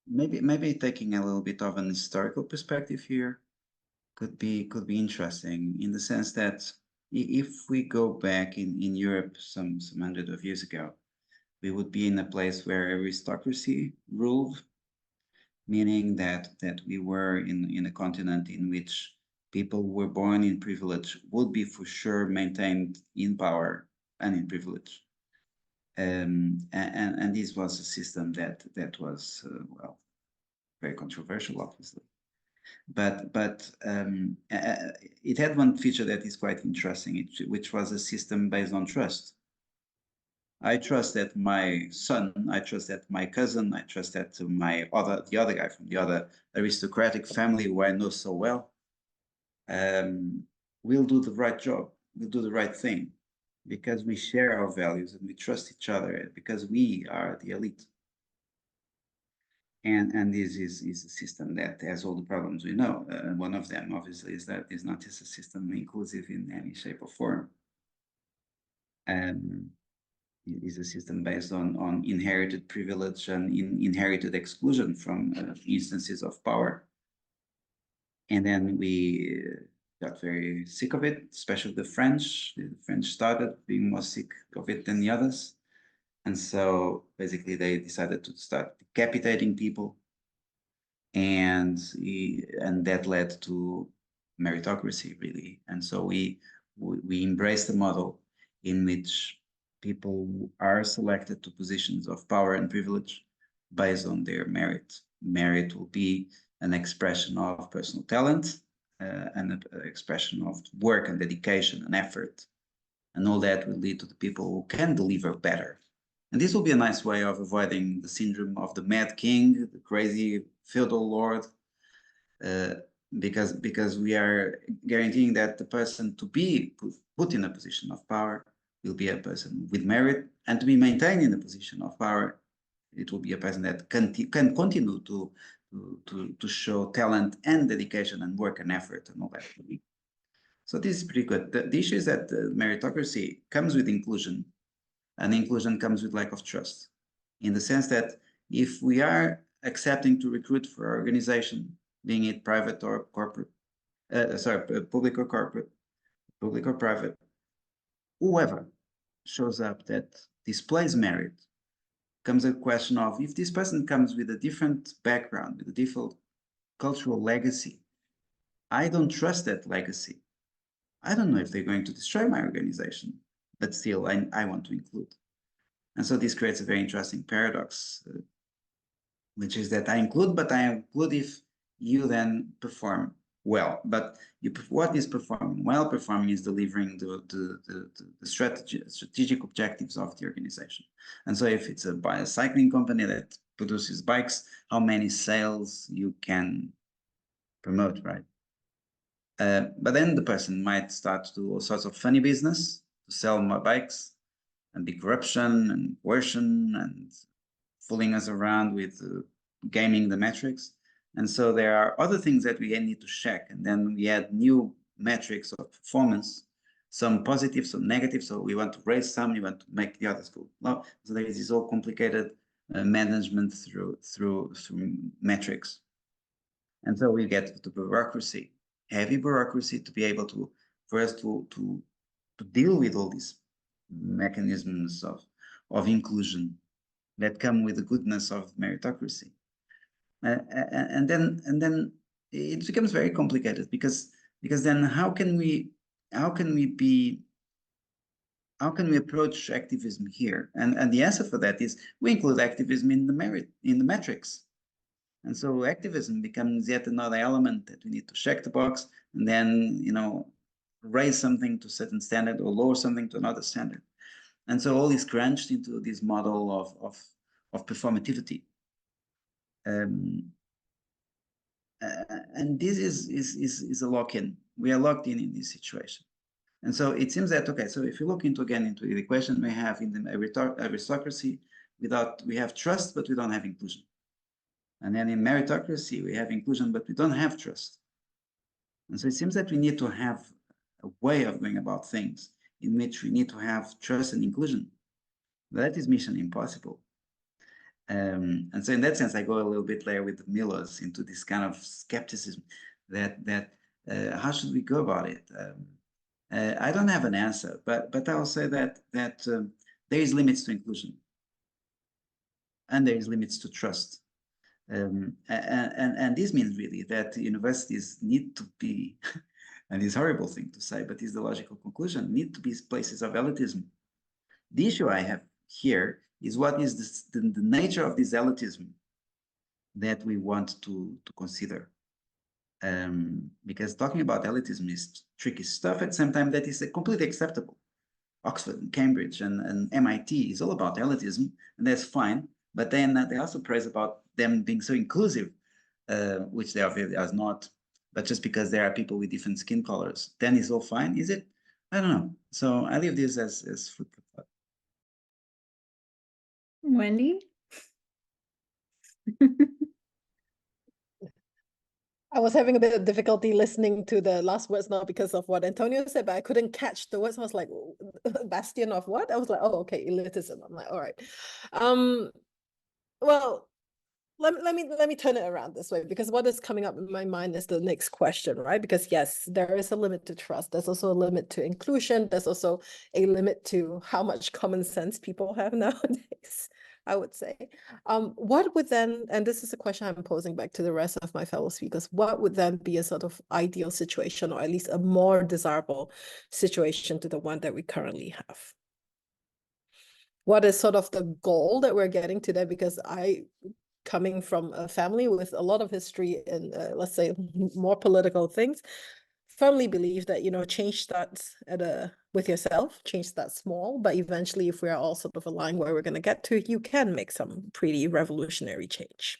maybe taking a little bit of an historical perspective here could be interesting, in the sense that if we go back in Europe some hundred of years ago, we would be in a place where aristocracy ruled, meaning that we were in a continent in which people who were born in privilege would be for sure maintained in power and in privilege. And this was a system that was well, very controversial, obviously. But it had one feature that is quite interesting, which was a system based on trust. I trust that my son, I trust that my cousin, I trust that the other guy from the other aristocratic family who I know so well, will do the right job, will do the right thing, because we share our values and we trust each other, because we are the elite. And this is a system that has all the problems we know. One of them, obviously, is that it's not just a system inclusive in any shape or form. It is a system based on inherited privilege and inherited exclusion from instances of power. And then we got very sick of it, especially the French. The French started being more sick of it than the others. And so basically they decided to start decapitating people, and that led to meritocracy, really. And so we embraced a model in which people are selected to positions of power and privilege based on their merit. Merit will be an expression of personal talent, and an expression of work and dedication and effort. And all that will lead to the people who can deliver better. And this will be a nice way of avoiding the syndrome of the mad king, the crazy feudal lord, because we are guaranteeing that the person to be put in a position of power will be a person with merit, and to be maintained in a position of power, it will be a person that can continue to show talent and dedication and work and effort and all that. So this is pretty good. The issue is that meritocracy comes with inclusion, and inclusion comes with lack of trust, in the sense that if we are accepting to recruit for our organization, being it private or corporate, public or corporate, public or private, whoever shows up that displays merit, comes a question of, if this person comes with a different background, with a different cultural legacy, I don't trust that legacy. I don't know if they're going to destroy my organization, but still I want to include. And so this creates a very interesting paradox, which is that I include, but I include if you then perform well. But what is performing well? Performing is delivering the strategic objectives of the organization. And so if it's a bicycling company that produces bikes, how many sales you can promote, right? But then the person might start to do all sorts of funny business to sell more bikes, and be corruption and coercion and fooling us around with gaming the metrics. And so there are other things that we need to check. And then we add new metrics of performance, some positive, some negative. So we want to raise some, we want to make the others go low. So there is this all complicated management through metrics. And so we get to bureaucracy, heavy bureaucracy, to be able to, for us to deal with all these mechanisms of inclusion that come with the goodness of meritocracy. And then it becomes very complicated, because then how can we approach activism here? And the answer for that is we include activism in the metrics. And so activism becomes yet another element that we need to check the box, and then, you know, raise something to a certain standard or lower something to another standard. And so all is crunched into this model of performativity. And this is a lock-in. We are locked in this situation. And so it seems that, okay, so if you look into the equation we have in the aristocracy, we have trust, but we don't have inclusion. And then in meritocracy, we have inclusion, but we don't have trust. And so it seems that we need to have a way of going about things in which we need to have trust and inclusion. That is mission impossible. And so in that sense, I go a little bit there with the Millers into this kind of skepticism that how should we go about it? I don't have an answer, but I'll say that there is limits to inclusion, and there is limits to trust. And this means really that universities need to be, and it's a horrible thing to say, but it's the logical conclusion, need to be places of elitism. The issue I have here is what is the nature of this elitism that we want to consider. Because talking about elitism is tricky stuff. At the same time, that is completely acceptable. Oxford and Cambridge and MIT is all about elitism, and that's fine. But then they also praise about them being so inclusive, which they obviously are not. But just because there are people with different skin colors, then it's all fine, is it? I don't know. So I leave this as food for thought. Wendy? I was having a bit of difficulty listening to the last words now because of what Antonio said, but I couldn't catch the words. I was like, bastion of what? I was like, oh, okay, elitism. I'm like, all right. Well, let me turn it around this way, because what is coming up in my mind is the next question, right? Because yes, there is a limit to trust. There's also a limit to inclusion. There's also a limit to how much common sense people have nowadays, I would say. What would then, and this is a question I'm posing back to the rest of my fellow speakers, what would then be a sort of ideal situation, or at least a more desirable situation to the one that we currently have? What is sort of the goal that we're getting to there? Because coming from a family with a lot of history in, let's say, more political things, firmly believe that, change starts with yourself, change starts small, but eventually, if we are all sort of aligned where we're going to get to, you can make some pretty revolutionary change.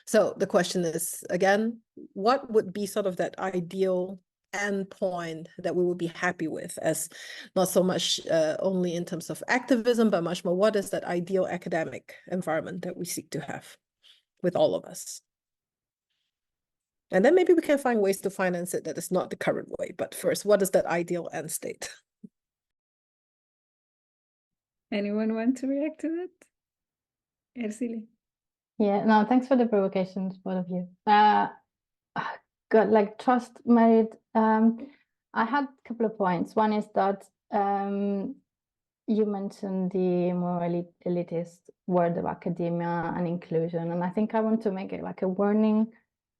So the question is, again, what would be sort of that ideal endpoint that we would be happy with, as not so much only in terms of activism, but much more, what is that ideal academic environment that we seek to have with all of us? And then maybe we can find ways to finance it that is not the current way. But first, what is that ideal end state? Anyone want to react to that? Ercile. Yeah, no, thanks for the provocations, both of you. Good, like trust, Merit. I had a couple of points. One is that you mentioned the more elitist word of academia and inclusion, and I think I want to make it like a warning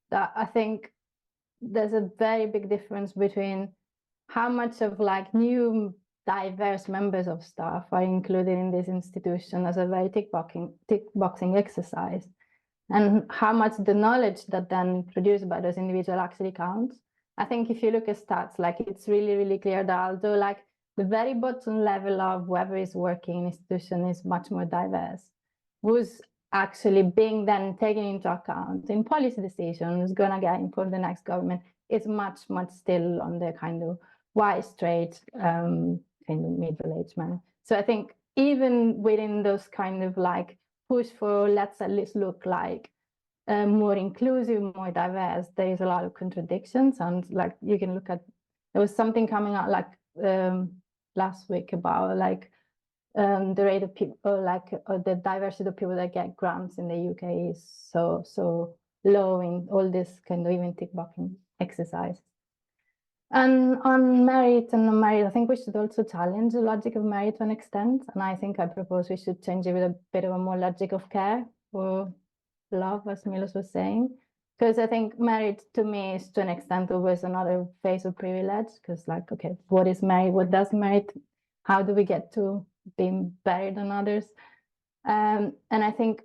that I think there's a very big difference between how much of like new diverse members of staff are included in this institution as a very tick boxing exercise, and how much the knowledge that then produced by those individuals actually counts. I think if you look at stats, like it's really, really clear that although like the very bottom level of whoever is working in institution is much more diverse, who's actually being then taken into account in policy decisions, gonna get for the next government, is much, much still on the kind of white, straight, kind of middle-aged man. So I think even within those kind of like push for let's at least look like more inclusive, more diverse, there is a lot of contradictions. And like you can look at, there was something coming out like last week about like the rate of people, like the diversity of people that get grants in the UK is so low in all this kind of even tick boxing exercise. And on merit and non-merit, I think we should also challenge the logic of merit to an extent. And I think I propose we should change it with a bit of a more logic of care or love, as Milos was saying. Because I think merit to me is to an extent always another phase of privilege. Because like, okay, what is merit? What does merit? How do we get to being better than others? And I think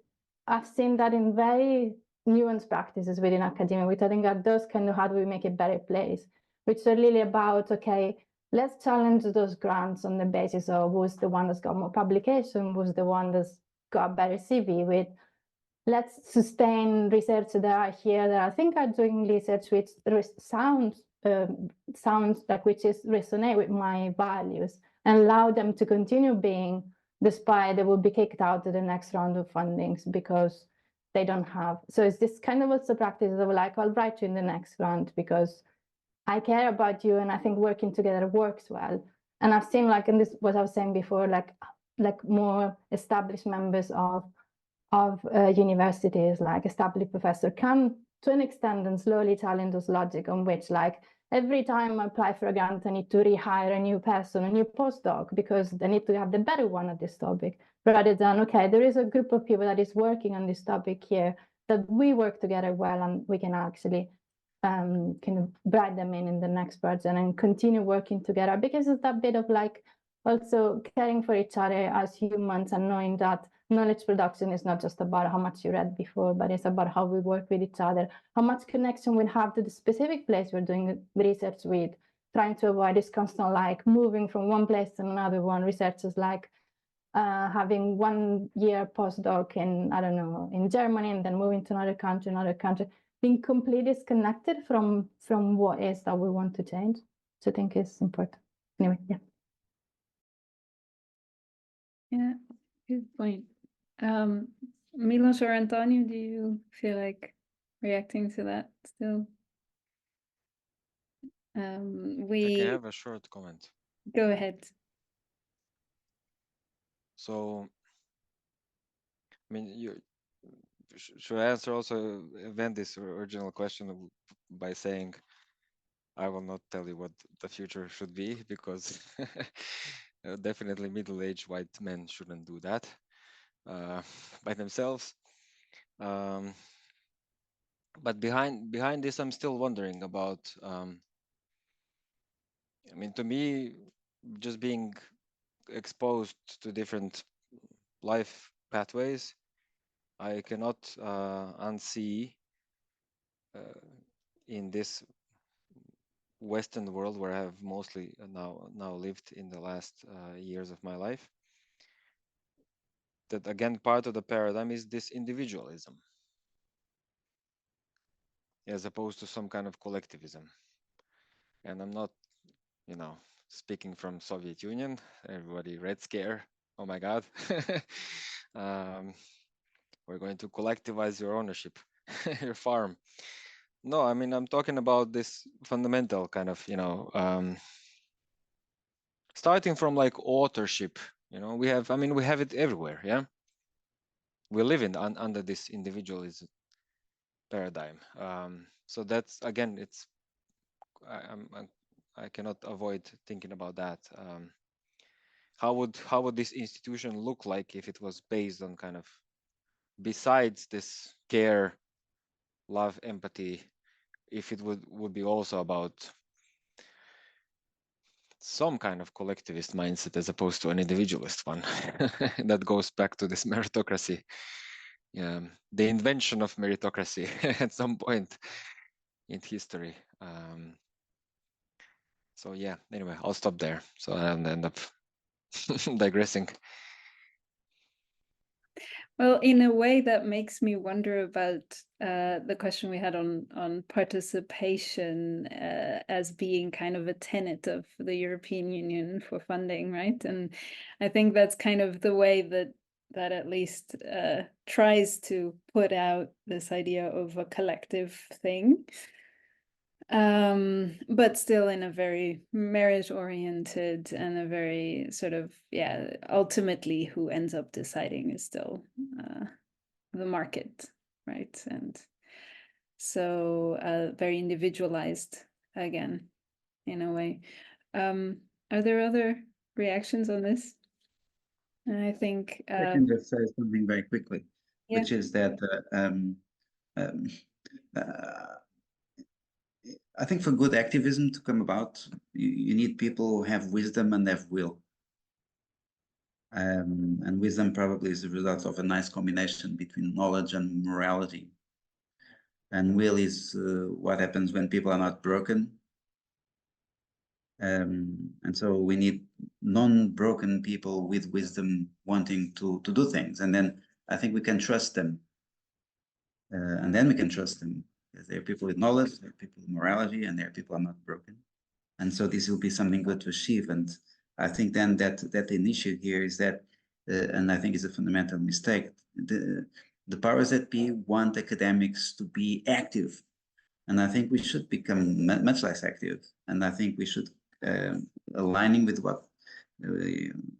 I've seen that in very nuanced practices within academia, which I think are those kind of how do we make a better place, which are really about, okay, let's challenge those grants on the basis of who's the one that's got more publication, who's the one that's got better CV with. Let's sustain research that are here that I think are doing research which sounds like which is resonate with my values, and allow them to continue being, despite they will be kicked out to the next round of fundings because they don't have. So it's this kind of also practice of like, I'll write you in the next grant because I care about you and I think working together works well. And I've seen like, and this what I was saying before, like more established members of universities, like established professor, can to an extent and slowly challenge this logic on which like every time I apply for a grant, I need to rehire a new person, a new postdoc, because they need to have the better one at this topic, rather than, okay, there is a group of people that is working on this topic here, that we work together well and we can actually kind of bring them in the next project and continue working together, because it's that bit of like also caring for each other as humans and knowing that knowledge production is not just about how much you read before, but it's about how we work with each other, how much connection we have to the specific place we're doing research with, trying to avoid this constant like moving from one place to another one. Research is like having 1 year postdoc in, I don't know, in Germany, and then moving to another country, being completely disconnected from what is that we want to change. So I think is important. Anyway, yeah. Yeah, good point. Milos or Antonio, do you feel like reacting to that still? I can have a short comment. Go ahead. So, I mean, should I answer also Wendy's original question by saying I will not tell you what the future should be, because definitely middle-aged white men shouldn't do that by themselves. But behind this, I'm still wondering about. I mean, to me, just being exposed to different life pathways, I cannot unsee in this Western world where I have mostly now lived in the last years of my life, that again part of the paradigm is this individualism as opposed to some kind of collectivism. And I'm not, speaking from Soviet Union, everybody Red Scare, oh my God. We're going to collectivize your ownership, your farm. No, I mean, I'm talking about this fundamental kind of, starting from like authorship, we have it everywhere. Yeah. We live under this individualism paradigm. So that's, again, I cannot avoid thinking about that. How would this institution look like if it was based on kind of, besides this care, love, empathy, if it would be also about some kind of collectivist mindset as opposed to an individualist one? That goes back to this meritocracy, the invention of meritocracy at some point in history. So yeah, anyway, I'll stop there so I don't end up digressing. Well, in a way, that makes me wonder about the question we had on participation as being kind of a tenet of the European Union for funding, right? And I think that's kind of the way that at least tries to put out this idea of a collective thing. But still in a very merit-oriented and a very sort of, ultimately who ends up deciding is still the market, right? And so very individualized again, in a way. Are there other reactions on this? I think I can just say something very quickly, yeah. which is that I think for good activism to come about, you need people who have wisdom and have will. And wisdom probably is the result of a nice combination between knowledge and morality. And will is what happens when people are not broken. And so we need non-broken people with wisdom wanting to do things. And then I think we can trust them. And then we can trust them. There are people with knowledge, there are people with morality, and there are people who are not broken. And so this will be something good to achieve. And I think then that the issue here is that, and I think it's a fundamental mistake, the powers that be want academics to be active. And I think we should become much less active. And I think we should, aligning with what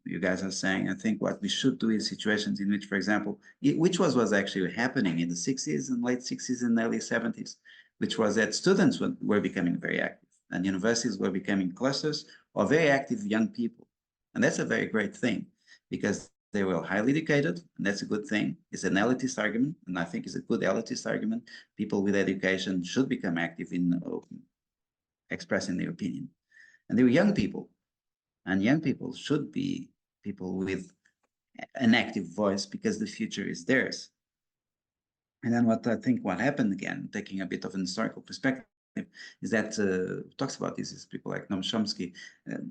you guys are saying, I think what we should do in situations in which, for example, which was actually happening in the 60s and late 60s and early 70s, which was that students were becoming very active and universities were becoming clusters of very active young people. And that's a very great thing because they were highly educated, and that's a good thing. It's an elitist argument, and I think it's a good elitist argument. People with education should become active in expressing their opinion. And they were young people. And young people should be people with an active voice because the future is theirs. And then what happened again, taking a bit of an historical perspective, is that talks about this is people like Noam Chomsky,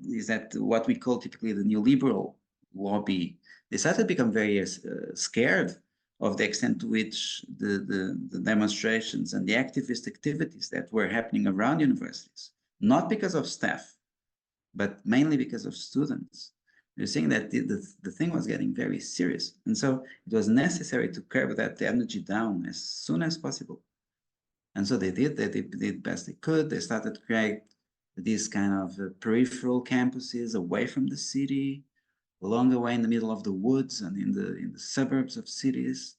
is that what we call typically the neoliberal lobby, they started to become very scared of the extent to which the demonstrations and the activist activities that were happening around universities, not because of staff, but mainly because of students. They're seeing that the thing was getting very serious. And so it was necessary to curb that energy down as soon as possible. And so they did best they could. They started to create these kind of peripheral campuses away from the city, along the way in the middle of the woods and in the suburbs of cities.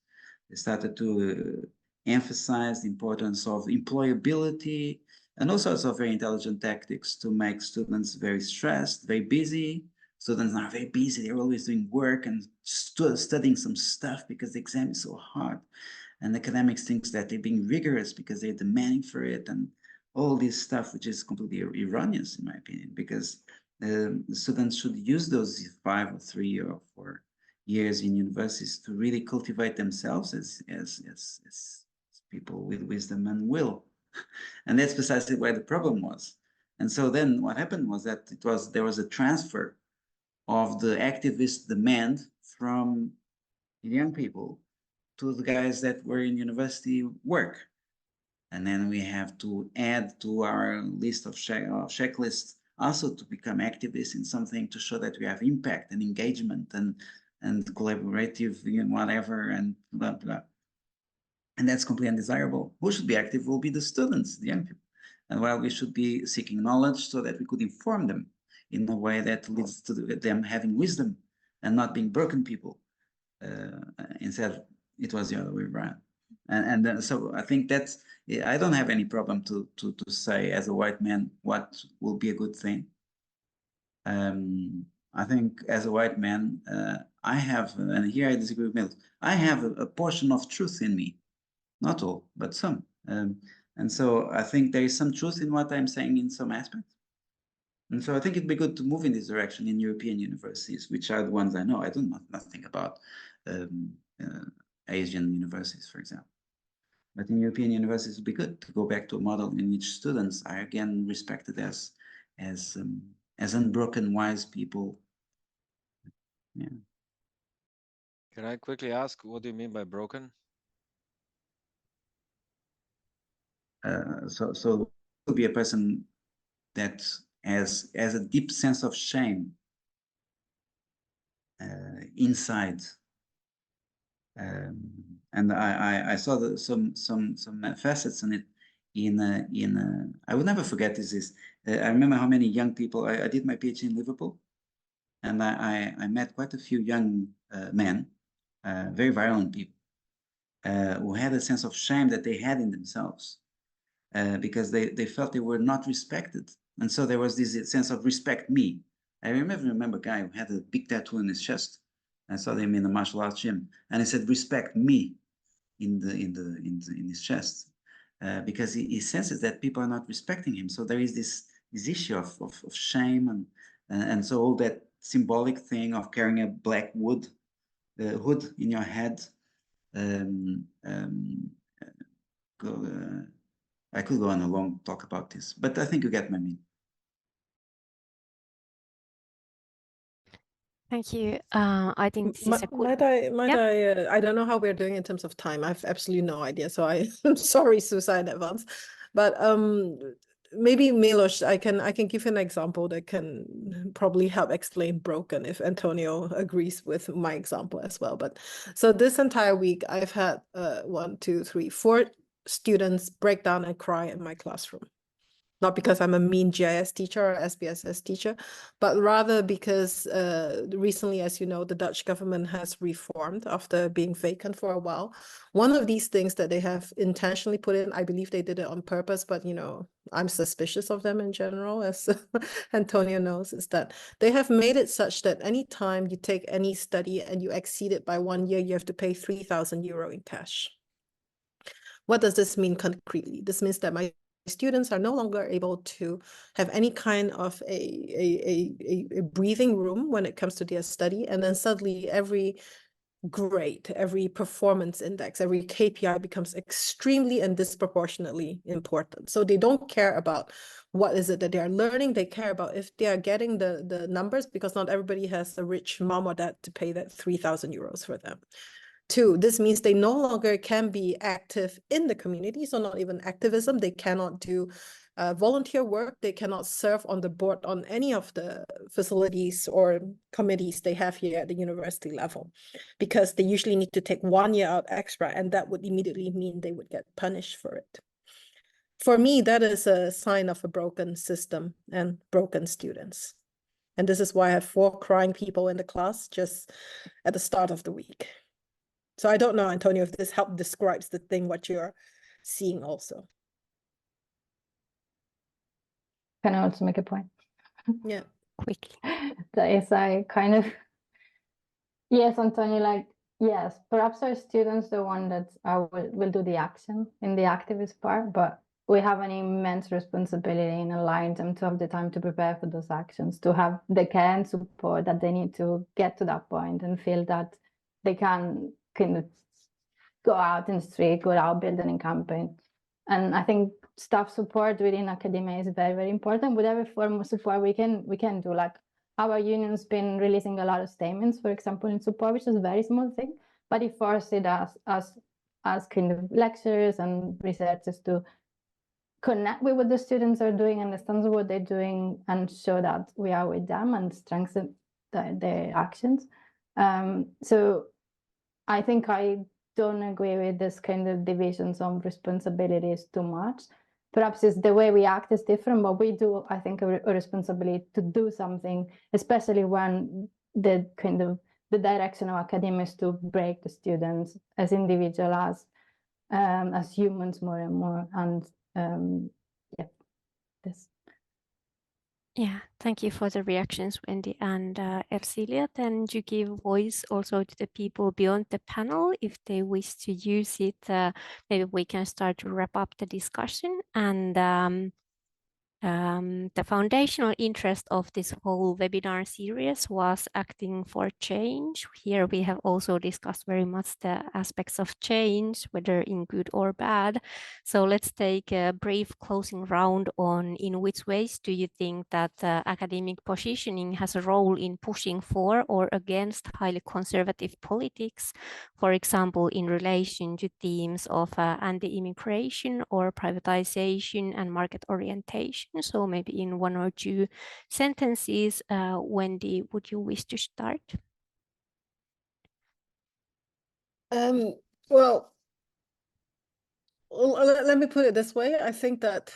They started to emphasize the importance of employability and all sorts of very intelligent tactics to make students very stressed, very busy. Students are very busy. They're always doing work and studying some stuff because the exam is so hard. And academics thinks that they're being rigorous because they're demanding for it, and all this stuff, which is completely erroneous in my opinion, because the students should use those 5 or 3 or 4 years in universities to really cultivate themselves as people with wisdom and will. And that's precisely where the problem was. And so then what happened was that there was a transfer of the activist demand from young people to the guys that were in university work. And then we have to add to our list of checklists also to become activists in something to show that we have impact and engagement and collaborative, you know, whatever, and blah, blah. And that's completely undesirable. Who should be active will be the students, the young people. And while we should be seeking knowledge so that we could inform them in a way that leads to them having wisdom and not being broken people. Instead, it was the other way around. And so I think that's, I don't have any problem to say as a white man what will be a good thing. I think as a white man, I have, and here I disagree with Mills, I have a portion of truth in me. Not all, but some. And so I think there is some truth in what I'm saying in some aspects. And so I think it'd be good to move in this direction in European universities, which are the ones I know. I do know nothing about Asian universities, for example. But in European universities, it'd be good to go back to a model in which students are again respected as unbroken, wise people. Yeah. Can I quickly ask, what do you mean by broken? So to be a person that has a deep sense of shame inside, and I saw some facets in it. I will never forget this. I remember how many young people. I did my PhD in Liverpool, and I met quite a few young men, very violent people, who had a sense of shame that they had in themselves. Because they felt they were not respected. And so there was this sense of respect me. I remember a guy who had a big tattoo in his chest. I saw him in the martial arts gym, and he said, "Respect me," in his chest, because he senses that people are not respecting him. So there is this issue of shame, and so all that symbolic thing of carrying a black hood in your head. I could go on a long talk about this, but I think you get my meaning. Thank you. I think this is a good. Might I don't know how we're doing in terms of time. I have absolutely no idea. So I'm sorry, Susa, in advance. But maybe Milos, I can give an example that can probably help explain broken if Antonio agrees with my example as well. But so this entire week I've had 1, 2, 3, 4 students break down and cry in my classroom. Not because I'm a mean GIS teacher or SPSS teacher, but rather because recently, as you know, the Dutch government has reformed after being vacant for a while. One of these things that they have intentionally put in, I believe they did it on purpose, but you know, I'm suspicious of them in general, as Antonio knows, is that they have made it such that anytime you take any study and you exceed it by 1 year, you have to pay 3,000 euro in cash. What does this mean concretely? This means that my students are no longer able to have any kind of a breathing room when it comes to their study. And then suddenly every grade, every performance index, every KPI becomes extremely and disproportionately important. So they don't care about what is it that they are learning. They care about if they are getting the numbers, because not everybody has a rich mom or dad to pay that 3,000 euros for them. 2, this means they no longer can be active in the community, so not even activism. They cannot do volunteer work. They cannot serve on the board on any of the facilities or committees they have here at the university level, because they usually need to take 1 year out extra, and that would immediately mean they would get punished for it. For me, that is a sign of a broken system and broken students. And this is why I have 4 crying people in the class just at the start of the week. So I don't know, Antonio, if this help describes the thing, what you're seeing also. Can I also make a point? Yeah. Quickly. That is, I kind of, yes, Antonio, like, yes, perhaps our students, the one that will do the action in the activist part, but we have an immense responsibility in allowing them to have the time to prepare for those actions, to have the care and support that they need to get to that point and feel that they can kind of go out in the street, go out building a campaign. And I think staff support within academia is very, very important. Whatever form of support we can do, like our union's been releasing a lot of statements, for example, in support, which is a very small thing, but it forces us as kind of lecturers and researchers to connect with what the students are doing, understand what they're doing, and show that we are with them and strengthen their actions. So I think I don't agree with this kind of divisions on responsibilities too much. Perhaps it's the way we act is different, but we do, I think, a responsibility to do something, especially when the kind of the direction of academia is to break the students as individuals, as humans more and more. And yeah, this. Yeah, thank you for the reactions, Wendy and Ercilia. Then you give voice also to the people beyond the panel if they wish to use it. Maybe we can start to wrap up the discussion. And the foundational interest of this whole webinar series was acting for change. Here we have also discussed very much the aspects of change, whether in good or bad. So let's take a brief closing round on in which ways do you think that academic positioning has a role in pushing for or against highly conservative politics, for example, in relation to themes of anti-immigration or privatization and market orientation. So maybe in 1 or 2 sentences, Wendy, would you wish to start? Well, let me put it this way. I think that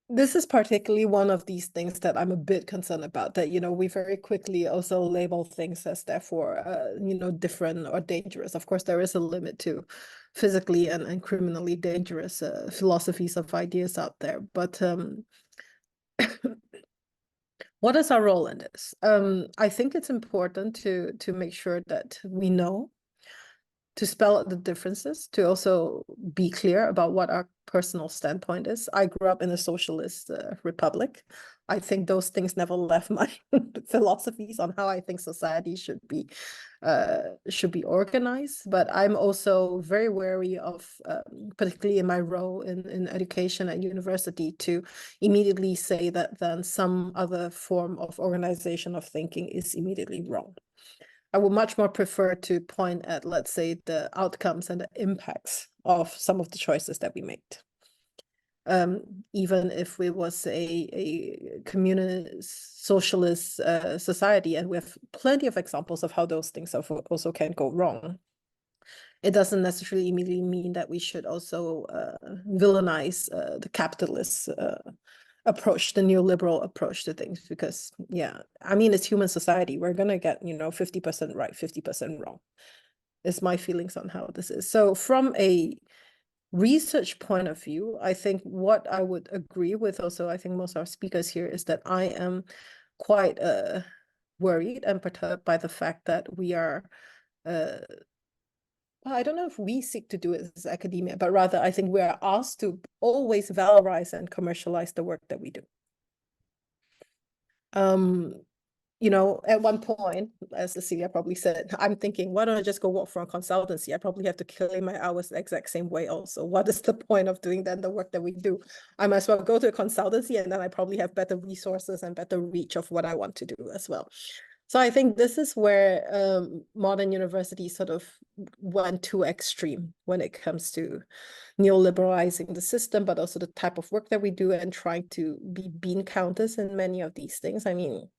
this is particularly one of these things that I'm a bit concerned about, that, you know, we very quickly also label things as therefore, you know, different or dangerous. Of course, there is a limit to physically and criminally dangerous philosophies of ideas out there. But what is our role in this? I think it's important to make sure that we know, to spell out the differences, to also be clear about what our personal standpoint is. I grew up in a socialist republic. I think those things never left my philosophies on how I think society should be organized. But I'm also very wary of, particularly in my role in education at university, to immediately say that then some other form of organization of thinking is immediately wrong. I would much more prefer to point at, let's say, the outcomes and the impacts of some of the choices that we made. Even if it was a communist, socialist society, and we have plenty of examples of how those things also can go wrong, it doesn't necessarily immediately mean that we should also villainize the capitalist approach, the neoliberal approach to things, because yeah, I mean, it's human society. We're gonna get, you know, 50% right, 50% wrong. Is my feelings on how this is. So from a research point of view, I think what I would agree with also, I think most of our speakers here, is that I am quite worried and perturbed by the fact that we are well, I don't know if we seek to do it as academia, but rather I think we are asked to always valorize and commercialize the work that we do. You know, at one point, as Cecilia probably said, I'm thinking, why don't I just go work for a consultancy? I probably have to claim my hours the exact same way also. What is the point of doing then the work that we do? I might as well go to a consultancy, and then I probably have better resources and better reach of what I want to do as well. So I think this is where modern universities sort of went too extreme when it comes to neoliberalizing the system, but also the type of work that we do and trying to be bean counters in many of these things. I mean,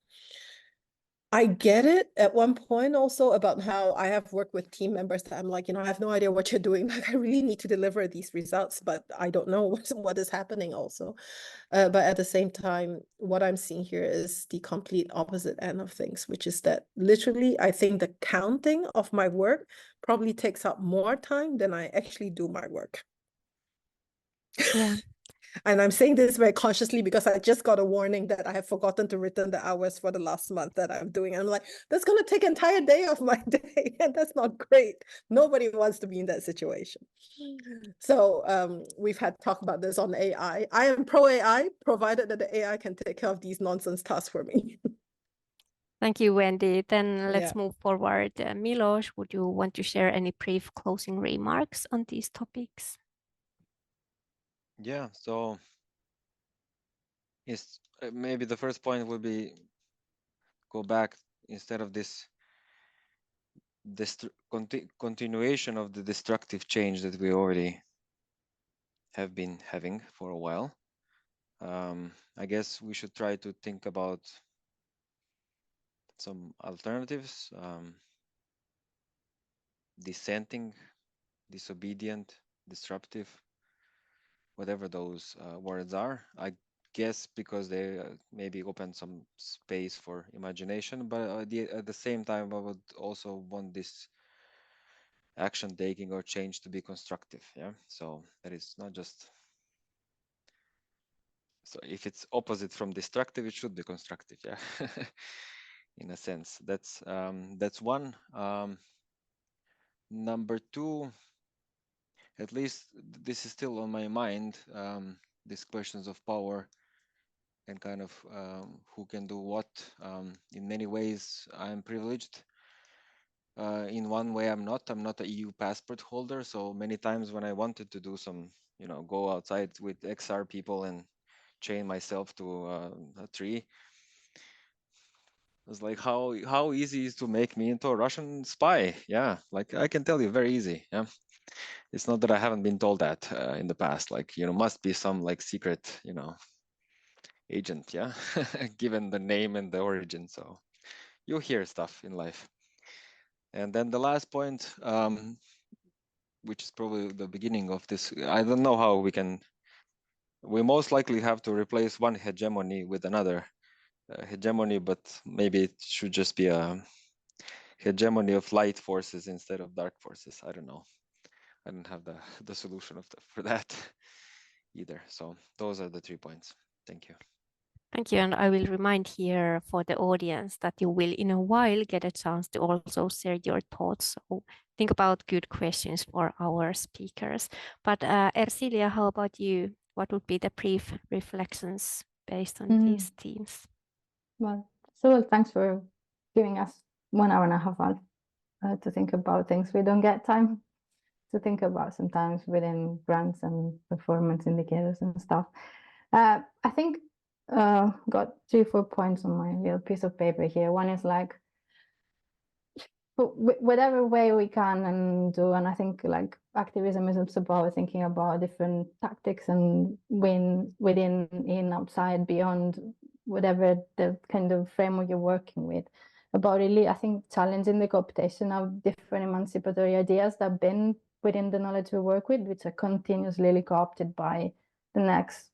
I get it at one point also about how I have worked with team members that I'm like, I have no idea what you're doing. Like, I really need to deliver these results, but I don't know what is happening also. But at the same time, what I'm seeing here is the complete opposite end of things, which is that literally, I think the counting of my work probably takes up more time than I actually do my work. Yeah. And I'm saying this very consciously because I just got a warning that I have forgotten to return the hours for the last month that I'm doing. I'm like, that's going to take an entire day of my day. And that's not great. Nobody wants to be in that situation. So we've had talk about this on AI. I am pro AI, provided that the AI can take care of these nonsense tasks for me. Thank you, Wendy. Then let's Yeah. move forward. Milos, would you want to share any brief closing remarks on these topics? Yeah, so is maybe the first point will be go back instead of this continuation of the destructive change that we already have been having for a while. I guess we should try to think about some alternatives, dissenting, disobedient, disruptive, whatever those words are. I guess because they maybe open some space for imagination, but at the same time, I would also want this action taking or change to be constructive. Yeah, so that is not just, so if it's opposite from destructive, it should be constructive. Yeah, in a sense. That's one. Number two, at least this is still on my mind, these questions of power and kind of who can do what. In many ways, I'm privileged. In one way, I'm not. I'm not a EU passport holder. So many times when I wanted to do some, go outside with XR people and chain myself to a tree, it was like, how easy is to make me into a Russian spy? Yeah, like I can tell you, very easy. Yeah, it's not that I haven't been told that in the past. Like, must be some like secret, agent. Yeah, given the name and the origin. So you hear stuff in life. And then the last point, which is probably the beginning of this, I don't know how we most likely have to replace one hegemony with another hegemony, but maybe it should just be a hegemony of light forces instead of dark forces. I don't know. I don't have the solution for that either. So those are the 3 points. Thank you. Thank you. And I will remind here for the audience that you will in a while get a chance to also share your thoughts. So think about good questions for our speakers. But Ercilia, how about you? What would be the brief reflections based on these themes? Well, so thanks for giving us 1 hour and a half to think about things we don't get time to think about sometimes within grants and performance indicators and stuff. I think got 3-4 points on my little piece of paper here. One is like, whatever way we can and do, and I think like activism is also about thinking about different tactics and within, in, outside, beyond, whatever the kind of framework you're working with, about really, I think, challenging the cooptation of different emancipatory ideas that have been within the knowledge we work with, which are continuously co-opted by the next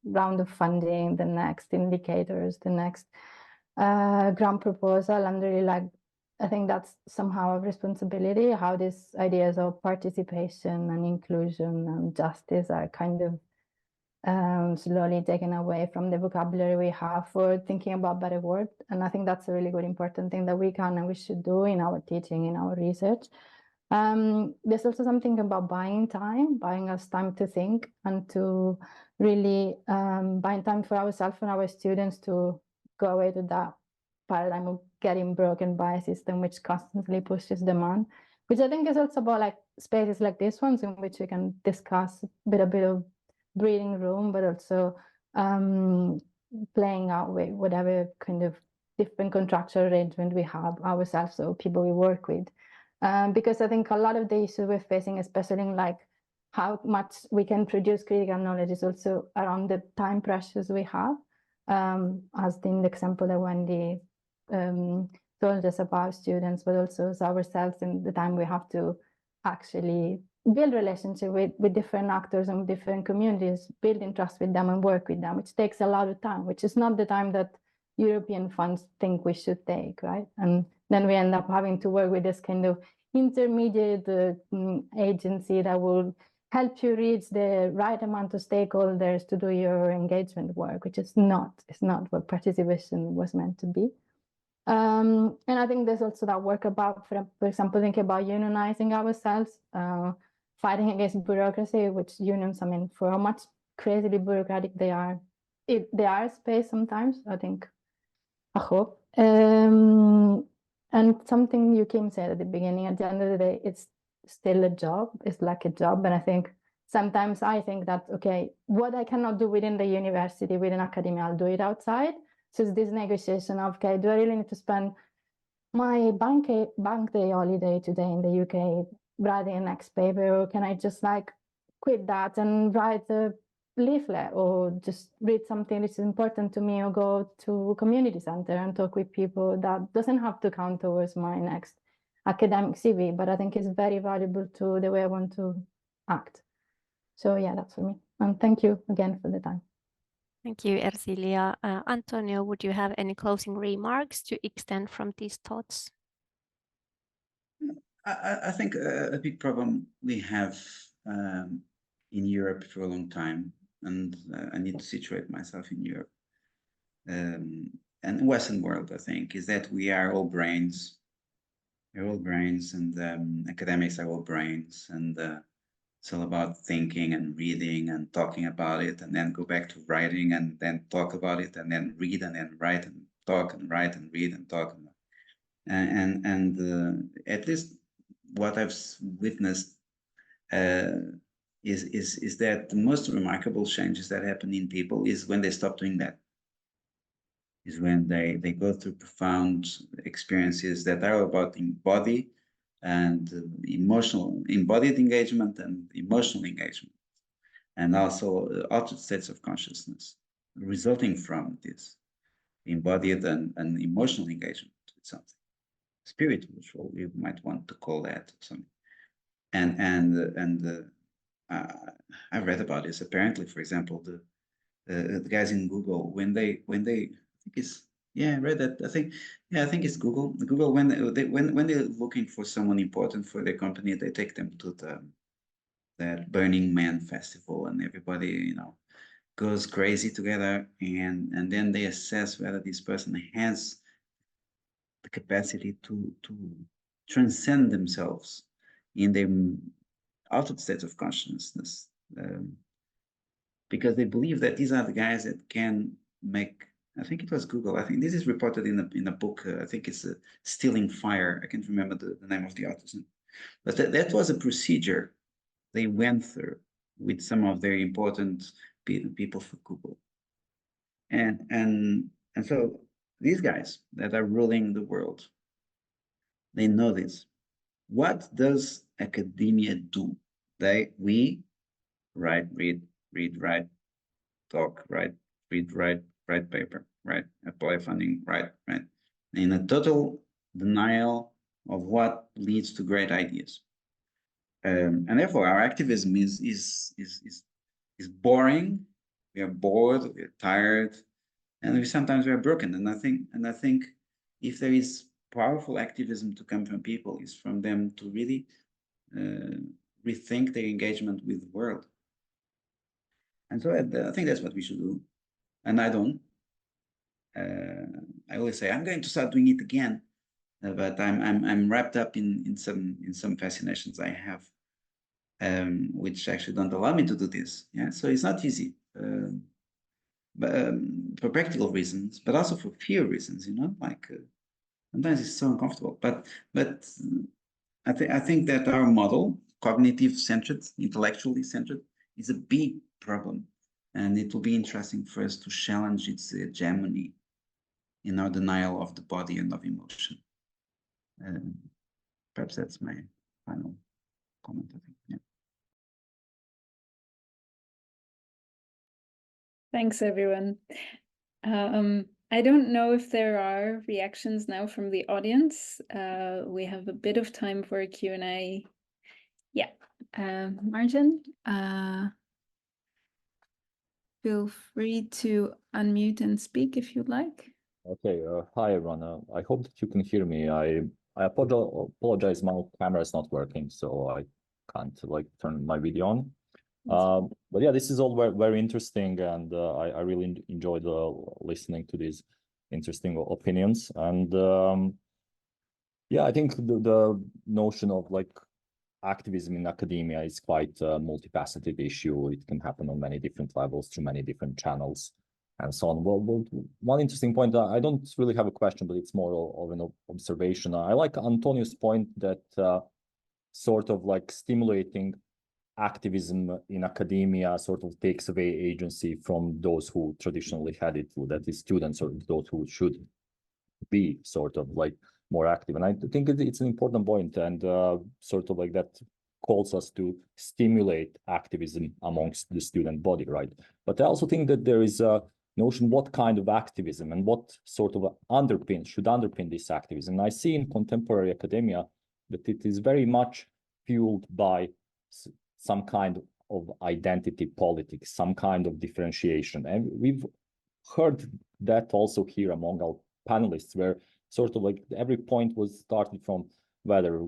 round of funding, the next indicators, the next grant proposal, and really like, I think that's somehow a responsibility, how these ideas of participation and inclusion and justice are kind of slowly taken away from the vocabulary we have for thinking about better world. And I think that's a really good important thing that we can and we should do in our teaching, in our research. There's also something about buying us time to think and to really buying time for ourselves and our students to go away to that paradigm of getting broken by a system which constantly pushes demand, which I think is also about like spaces like this ones in which we can discuss a bit of breathing room, but also playing out with whatever kind of different contractual arrangement we have ourselves or people we work with. Because I think a lot of the issues we're facing, especially in like how much we can produce critical knowledge, is also around the time pressures we have. As in the example that Wendy not just about students, but also as ourselves in the time we have to actually build relationship with different actors and different communities, building trust with them and work with them, which takes a lot of time, which is not the time that European funds think we should take, right? And then we end up having to work with this kind of intermediate agency that will help you reach the right amount of stakeholders to do your engagement work, which is not what participation was meant to be. And I think there's also that work about, for example, thinking about unionizing ourselves, fighting against bureaucracy, which unions, I mean, for how much crazily bureaucratic they are a space sometimes, I think, I hope. And something you, Kim, said at the beginning, at the end of the day, it's still a job. It's like a job. And I think sometimes I think that, okay, what I cannot do within the university, within academia, I'll do it outside. So it's this negotiation of, okay, do I really need to spend my bank day holiday today in the UK writing a next paper, or can I just like quit that and write a leaflet, or just read something which is important to me, or go to a community center and talk with people? That doesn't have to count towards my next academic CV, but I think it's very valuable to the way I want to act. So yeah, that's for me. And thank you again for the time. Thank you, Ercilia. Antonio, would you have any closing remarks to extend from these thoughts? I think a big problem we have in Europe for a long time, and I need to situate myself in Europe and Western world, I think, is that we are all brains. We're all brains, and academics are all brains, and it's all about thinking and reading and talking about it, and then go back to writing, and then talk about it, and then read, and then write, and talk, and write, and read, and talk. And at least what I've witnessed is that the most remarkable changes that happen in people is when they stop doing that. Is when they go through profound experiences that are about embody and embodied engagement and emotional engagement, and also altered states of consciousness resulting from this embodied and emotional engagement with something spiritual, we might want to call that something. And I read about this. Apparently, for example, the guys in Google, when they I think it's, yeah, I read that. I think it's Google. Google, when they're looking for someone important for their company, they take them to that Burning Man festival, and everybody, you know, goes crazy together, and then they assess whether this person has the capacity to transcend themselves in their altered states of consciousness, because they believe that these are the guys that can make. I think it was Google. I think this is reported in a book. I think it's Stealing Fire. I can't remember the name of the author, but that was a procedure they went through with some of their important people for Google, and so these guys that are ruling the world, they know this. What does academia do? We write, read, write, talk, write, read, write paper, right? Apply funding, right? In a total denial of what leads to great ideas. And therefore our activism is boring. We are bored, we are tired, and sometimes we are broken. And I think if there is powerful activism to come from people, is from them to really rethink their engagement with the world. And so I think that's what we should do. And I don't. I always say I'm going to start doing it again, but I'm wrapped up in some fascinations I have, which actually don't allow me to do this. Yeah, so it's not easy, but for practical reasons, but also for fear reasons. You know, like sometimes it's so uncomfortable. But I think that our model, cognitive centered, intellectually centered, is a big problem, and it will be interesting for us to challenge its hegemony in our denial of the body and of emotion. Perhaps that's my final comment, I think. Yeah. Thanks, everyone. I don't know if there are reactions now from the audience. We have a bit of time for a Q&A. Yeah, Martin, feel free to unmute and speak if you'd like. Okay, hi everyone. I hope that you can hear me. I apologize, my camera is not working, so I can't like turn my video on. But yeah, this is all very interesting, and I really enjoyed listening to these interesting opinions. And yeah, I think the notion of like activism in academia is quite a multifaceted issue. It can happen on many different levels through many different channels and so on. Well, one interesting point, I don't really have a question, but it's more of an observation. I like Antonio's point that sort of like stimulating activism in academia sort of takes away agency from those who traditionally had it, that is students or those who should be sort of like more active. And I think it's an important point, and sort of like that calls us to stimulate activism amongst the student body, right? But I also think that there is a notion what kind of activism and what sort of should underpin this activism. And I see in contemporary academia that it is very much fueled by some kind of identity politics, some kind of differentiation. And we've heard that also here among our panelists, where sort of like every point was started from whether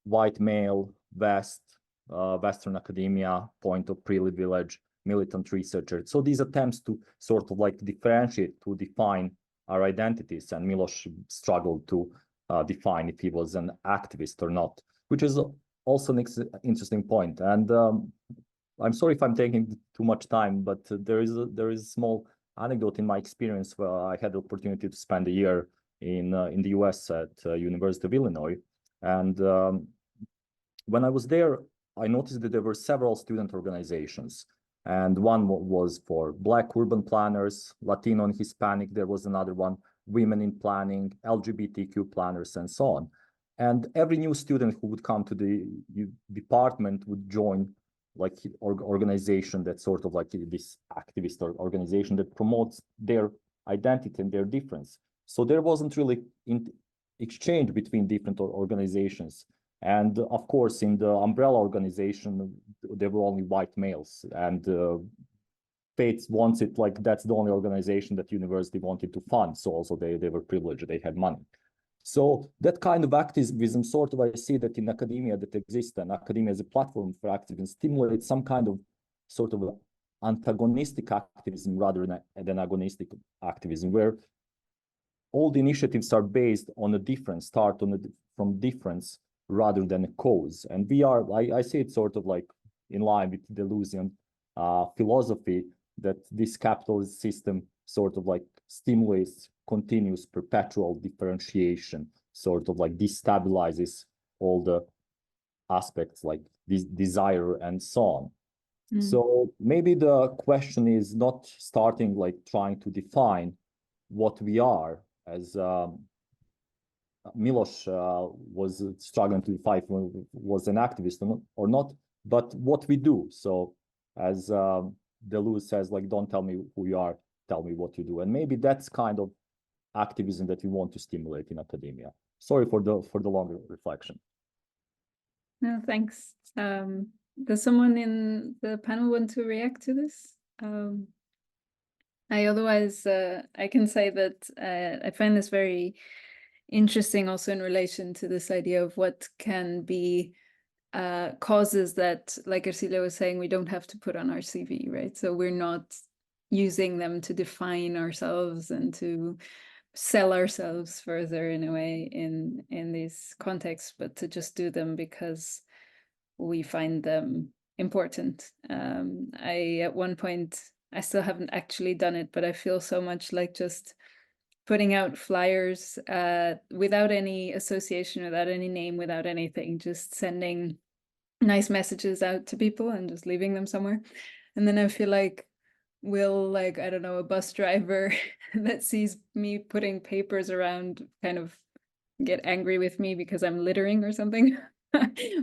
white male, Western academia, point of privilege, militant researcher. So these attempts to sort of like differentiate, to define our identities, and Miloš struggled to define if he was an activist or not, which is also an interesting point. And I'm sorry if I'm taking too much time, but there is a small anecdote in my experience where I had the opportunity to spend a year in the US at University of Illinois. And when I was there, I noticed that there were several student organizations. And one was for Black urban planners, Latino and Hispanic. There was another one, women in planning, LGBTQ planners, and so on. And every new student who would come to the department would join like organization that sort of like this activist organization that promotes their identity and their difference. So there wasn't really exchange between different organizations. And of course, in the umbrella organization, there were only white males. And Fates wants it like that's the only organization that university wanted to fund. So also they were privileged, they had money. So that kind of activism, sort of, I see that in academia that exists, and academia as a platform for activism stimulates some kind of sort of antagonistic activism rather than agonistic activism, where all the initiatives are based on a difference, from difference rather than a cause. And I see it sort of like in line with the Deleuzian philosophy that this capitalist system sort of like stimulates continuous perpetual differentiation, sort of like destabilizes all the aspects like this desire and so on. So maybe the question is not starting like trying to define what we are, as Miloš was struggling to define was an activist or not, but what we do. So as Deleuze says, like, don't tell me who you are, tell me what you do. And maybe that's kind of activism that we want to stimulate in academia. Sorry for the longer reflection. No, thanks. Does someone in the panel want to react to this? I can say that I find this very interesting also in relation to this idea of what can be causes that, like Ercilia was saying, we don't have to put on our CV, right? So we're not using them to define ourselves and to sell ourselves further in a way in these contexts, but to just do them because we find them important. At one point, I still haven't actually done it, but I feel so much like just putting out flyers without any association, without any name, without anything, just sending nice messages out to people and just leaving them somewhere. And then I feel like I don't know, a bus driver that sees me putting papers around kind of get angry with me because I'm littering or something?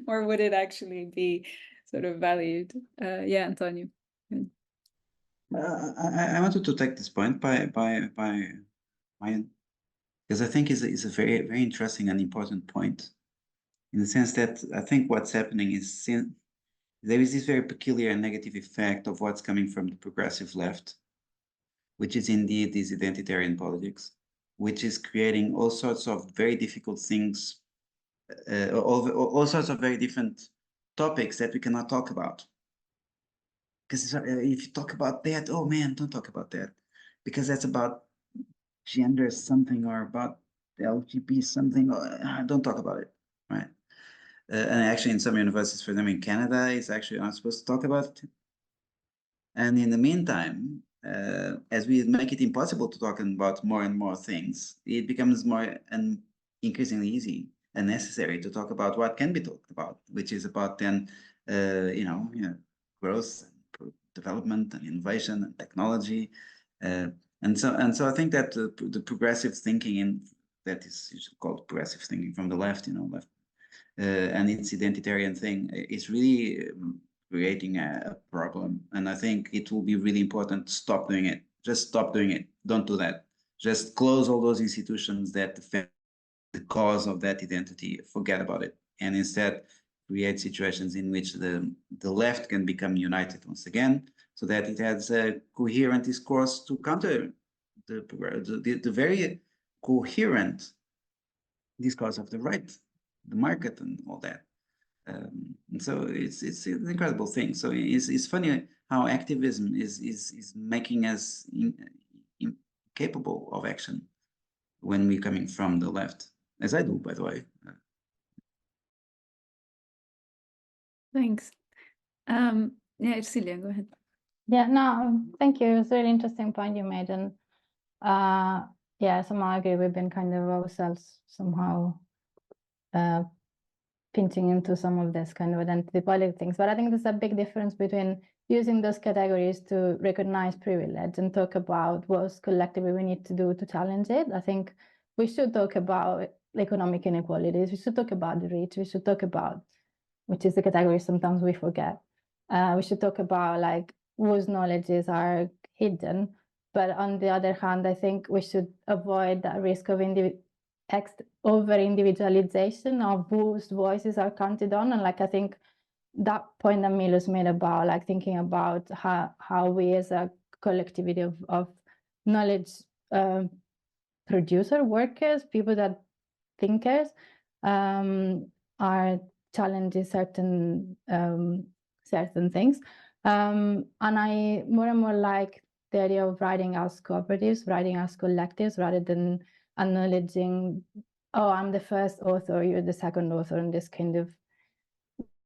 Or would it actually be sort of valued? Yeah, Antonio. I wanted to take this point by Because I think is a very, very interesting and important point, in the sense that I think what's happening is there is this very peculiar and negative effect of what's coming from the progressive left, which is indeed this identitarian politics, which is creating all sorts of very difficult things, all sorts of very different topics that we cannot talk about. Because if you talk about that, oh man, don't talk about that, because that's about gender something or about LGBT something. Don't talk about it, right? And actually, in some universities, for them in Canada, it's actually not supposed to talk about it. And in the meantime, as we make it impossible to talk about more and more things, it becomes more and increasingly easy and necessary to talk about what can be talked about, which is about then, growth, and development, and innovation, and technology, and so I think that the progressive thinking that is usually called progressive thinking from the left, left, and its identitarian thing is really creating a problem. And I think it will be really important to stop doing it. Just stop doing it. Don't do that. Just close all those institutions that defend the cause of that identity. Forget about it. And instead create situations in which the left can become united once again, so that it has a coherent discourse to counter the very coherent discourse of the right, the market, and all that. And so it's an incredible thing. So it's funny how activism is making us incapable of action when we're coming from the left, as I do, by the way. Thanks. Yeah, Celia, go ahead. Yeah, no, thank you. It's a really interesting point you made. And yeah, somehow I agree. We've been kind of ourselves somehow pinching into some of this kind of identity politics things. But I think there's a big difference between using those categories to recognize privilege and talk about what collectively we need to do to challenge it. I think we should talk about economic inequalities. We should talk about the rich. We should talk about, which is the category sometimes we forget. We should talk about like whose knowledges are hidden. But on the other hand, I think we should avoid that risk of over-individualization of whose voices are counted on. And like, I think that point that Milos made about like thinking about how we as a collectivity of knowledge producer workers, people that thinkers, are challenging certain things. And I more and more like the idea of writing as cooperatives, writing as collectives, rather than acknowledging, oh, I'm the first author, you're the second author, and this kind of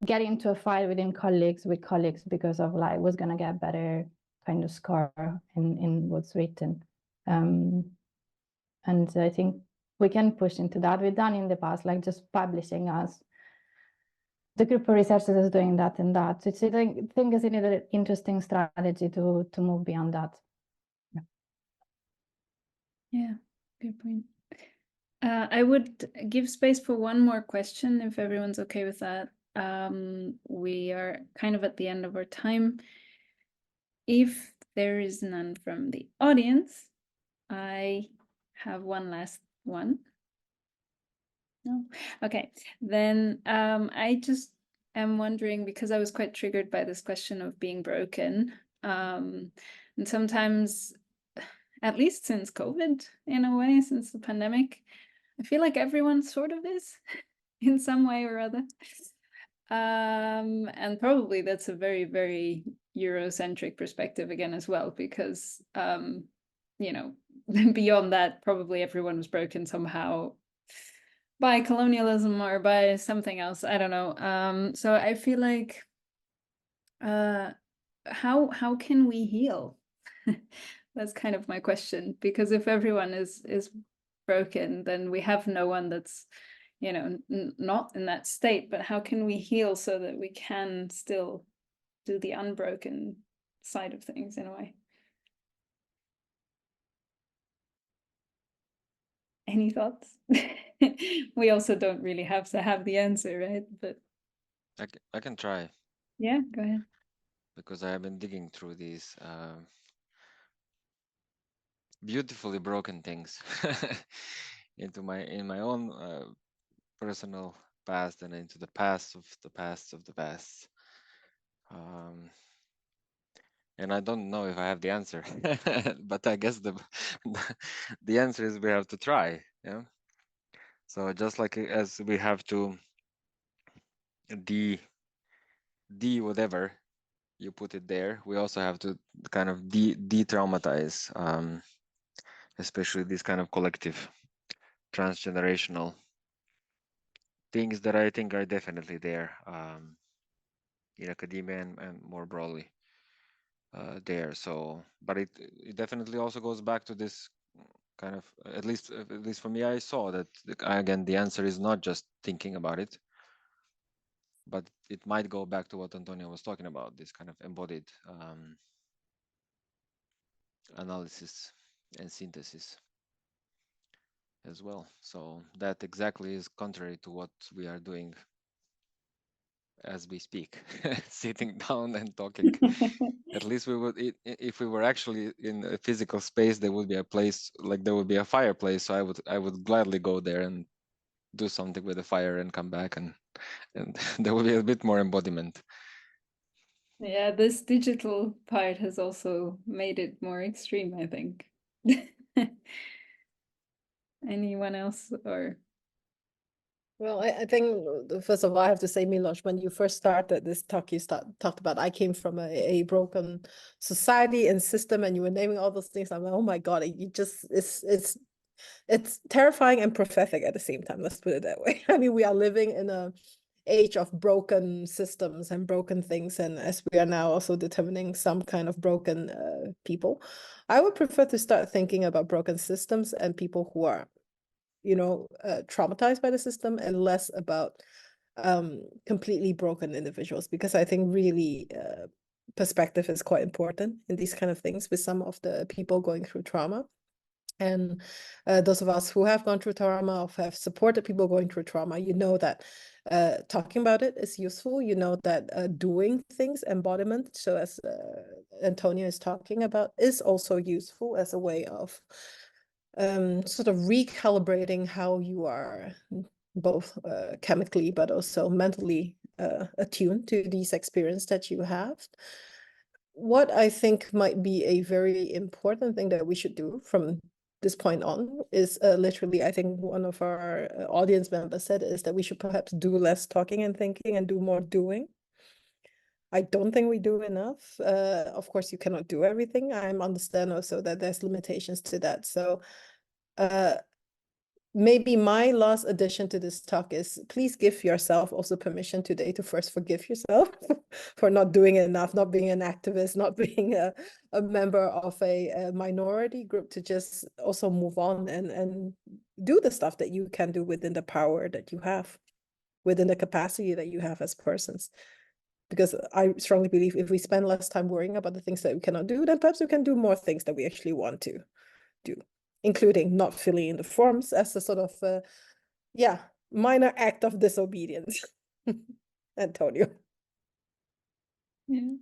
getting into a fight with colleagues because of like what's gonna get better kind of score in what's written. And I think we can push into that. We've done in the past, like just publishing as the group of researchers is doing that and that. So I think it's another interesting strategy to move beyond that. Yeah, good point. I would give space for one more question if everyone's okay with that. We are kind of at the end of our time. If there is none from the audience, I have one last one. No? Okay, then I just am wondering, because I was quite triggered by this question of being broken. And sometimes, at least since COVID, in a way, since the pandemic, I feel like everyone sort of is in some way or other. And probably that's a very, very Eurocentric perspective again as well, because, beyond that, probably everyone was broken somehow by colonialism or by something else. I don't know. So I feel like, how can we heal? That's kind of my question, because if everyone is broken, then we have no one that's, not in that state. But how can we heal so that we can still do the unbroken side of things in a way? Any thoughts? We also don't really have to have the answer, right? But I can try. Yeah, go ahead. Because I have been digging through these beautifully broken things into my own personal past and into the past of the past of the past. And I don't know if I have the answer, but I guess the answer is we have to try. Yeah. So just like as we have to whatever you put it there, we also have to kind of de-traumatize, especially this kind of collective transgenerational things that I think are definitely there in academia and more broadly there. So, but it definitely also goes back to this kind of, at least for me, I saw that again the answer is not just thinking about it, but it might go back to what Antonio was talking about, this kind of embodied analysis and synthesis as well. So that exactly is contrary to what we are doing as we speak, sitting down and talking. At least we would, if we were actually in a physical space, there would be a place, like there would be a fireplace. So I would gladly go there and do something with the fire and come back, and there will be a bit more embodiment. Yeah, this digital part has also made it more extreme, I think. Anyone else or? Well, I think first of all, I have to say, Milos, when you first started this talk, you talked about I came from a broken society and system, and you were naming all those things. I'm like, oh my God, it's terrifying and prophetic at the same time. Let's put it that way. I mean, we are living in a age of broken systems and broken things, and as we are now also determining some kind of broken people, I would prefer to start thinking about broken systems and people who are traumatized by the system, and less about completely broken individuals, because I think really perspective is quite important in these kind of things with some of the people going through trauma. And those of us who have gone through trauma or have supported people going through trauma, you know that talking about it is useful. You know that doing things, embodiment, so as Antonio is talking about, is also useful as a way of sort of recalibrating how you are both chemically but also mentally attuned to these experiences that you have. What I think might be a very important thing that we should do from this point on is literally, I think one of our audience members said, is that we should perhaps do less talking and thinking and do more doing. I don't think we do enough. Of course, you cannot do everything. I understand also that there's limitations to that. So maybe my last addition to this talk is, please give yourself also permission today to first forgive yourself for not doing enough, not being an activist, not being a member of a minority group, to just also move on and do the stuff that you can do within the power that you have, within the capacity that you have as persons. Because I strongly believe if we spend less time worrying about the things that we cannot do, then perhaps we can do more things that we actually want to do, including not filling in the forms as a sort of minor act of disobedience. Antonio. Yeah.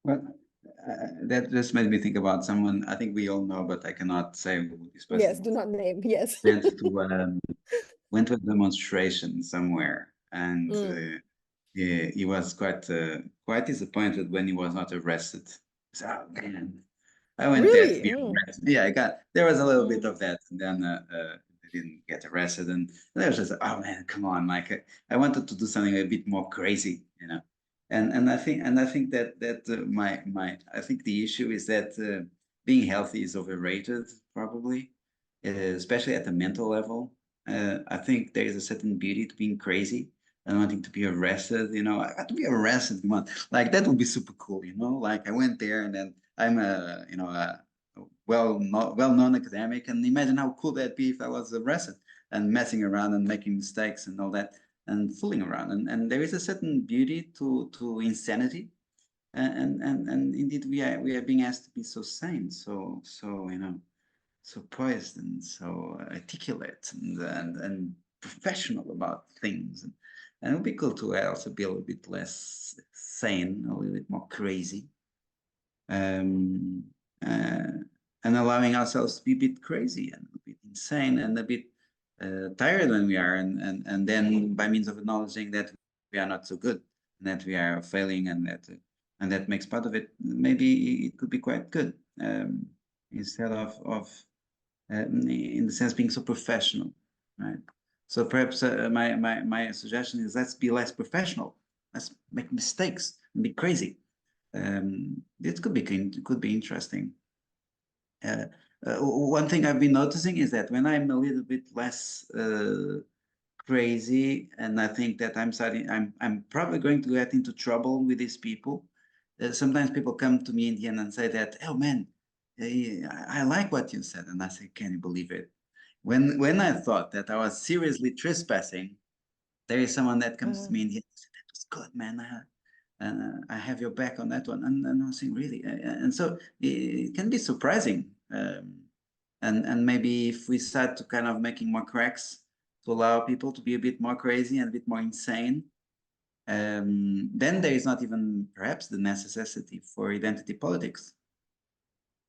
Well, that just made me think about someone I think we all know, but I cannot say who this person Yes, do not name. Yes. went to a demonstration somewhere, and he was quite disappointed when he was not arrested. So, oh, man, I went there to Really? be arrested. Yeah, there was a little bit of that, and then they didn't get arrested, and there was just, oh man, come on, like I wanted to do something a bit more crazy, you know. And I think I think the issue is that being healthy is overrated, probably, especially at the mental level. I think there is a certain beauty to being crazy and wanting to be arrested. You know, I got to be arrested. Come on, like that would be super cool. You know, like I went there and then I'm a well-known academic, and imagine how cool that'd be if I was arrested and messing around and making mistakes and all that and fooling around. And there is a certain beauty to insanity. And indeed we are being asked to be so sane, so so poised and so articulate and professional about things. And it would be cool to also be a little bit less sane, a little bit more crazy. and allowing ourselves to be a bit crazy and a bit insane and a bit tired when we are, and then by means of acknowledging that we are not so good and that we are failing, and that makes part of it, maybe it could be quite good, instead of in the sense being so professional, right? So perhaps my suggestion is, let's be less professional, let's make mistakes and be crazy. It could be interesting. One thing I've been noticing is that when I'm a little bit less crazy, and I think that I'm probably going to get into trouble with these people. Sometimes people come to me in the end and say that, oh man, I like what you said, and I say, can you believe it? When I thought that I was seriously trespassing, there is someone that comes to me in the end and says, that was good, man. I have your back on that one. And I was saying, really? And so it can be surprising. And maybe if we start to kind of making more cracks to allow people to be a bit more crazy and a bit more insane, then there is not even perhaps the necessity for identity politics,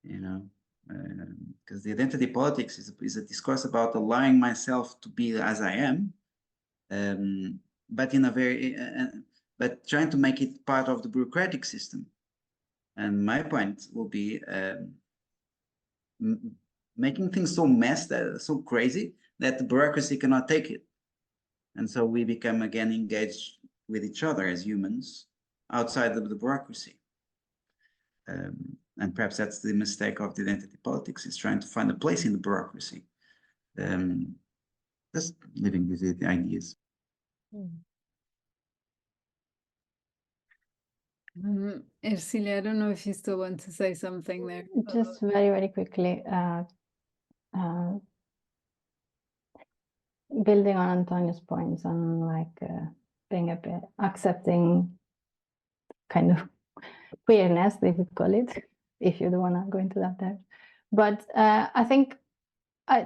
you know, because the identity politics is a discourse about allowing myself to be as I am, but in a very but trying to make it part of the bureaucratic system. And my point will be making things so messed, so crazy, that the bureaucracy cannot take it. And so we become again engaged with each other as humans outside of the bureaucracy. And perhaps that's the mistake of the identity politics, is trying to find a place in the bureaucracy. Just living with the ideas. Ercilia, I don't know if you still want to say something there. Just very, very quickly, building on Antonio's points on like being a bit accepting kind of queerness, they would call it, if you don't want to go into that there. But I think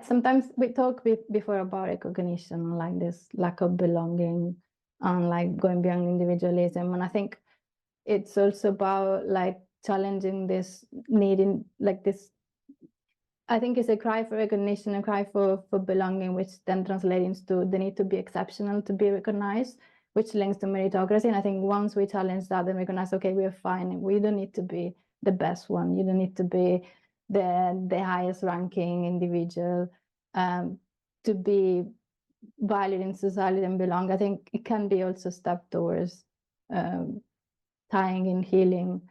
sometimes we talk before about recognition, like this lack of belonging and like going beyond individualism. And I think it's also about like challenging this needing like this. I think it's a cry for recognition, a cry for belonging, which then translates into the need to be exceptional to be recognized, which links to meritocracy. And I think once we challenge that and recognize, okay, we're fine. We don't need to be the best one. You don't need to be the highest ranking individual to be valued in society and belong. I think it can be also a step towards tying in healing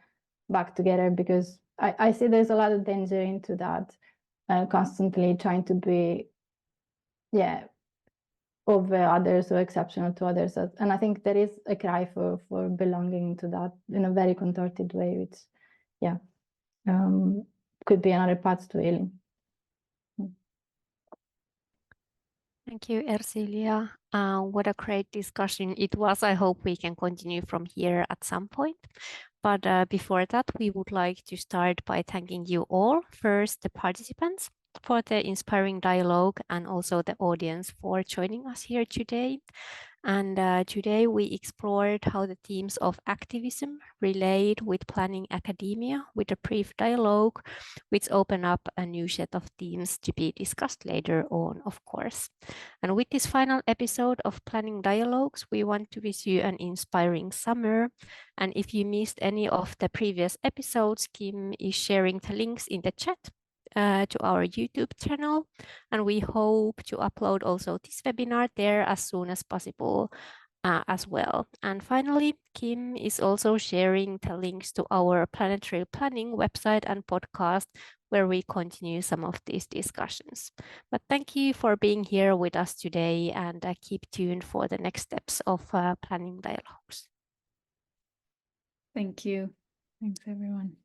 back together, because I see there's a lot of danger into that, constantly trying to be, over others or exceptional to others. And I think there is a cry for belonging to that in a very contorted way, which, could be another path to healing. Thank you, Ercilia. What a great discussion it was. I hope we can continue from here at some point. But before that, we would like to start by thanking you all. First, the participants for the inspiring dialogue, and also the audience for joining us here today. And today we explored how the themes of activism relate with planning academia, with a brief dialogue, which open up a new set of themes to be discussed later on, of course. And with this final episode of Planning Dialogues, we want to wish you an inspiring summer. And if you missed any of the previous episodes, Kim is sharing the links in the chat to our YouTube channel, and we hope to upload also this webinar there as soon as possible as well. And finally, Kim is also sharing the links to our planetary planning website and podcast, where we continue some of these discussions. But thank you for being here with us today, and keep tuned for the next steps of Planning Dialogues. Thank you. Thanks, everyone.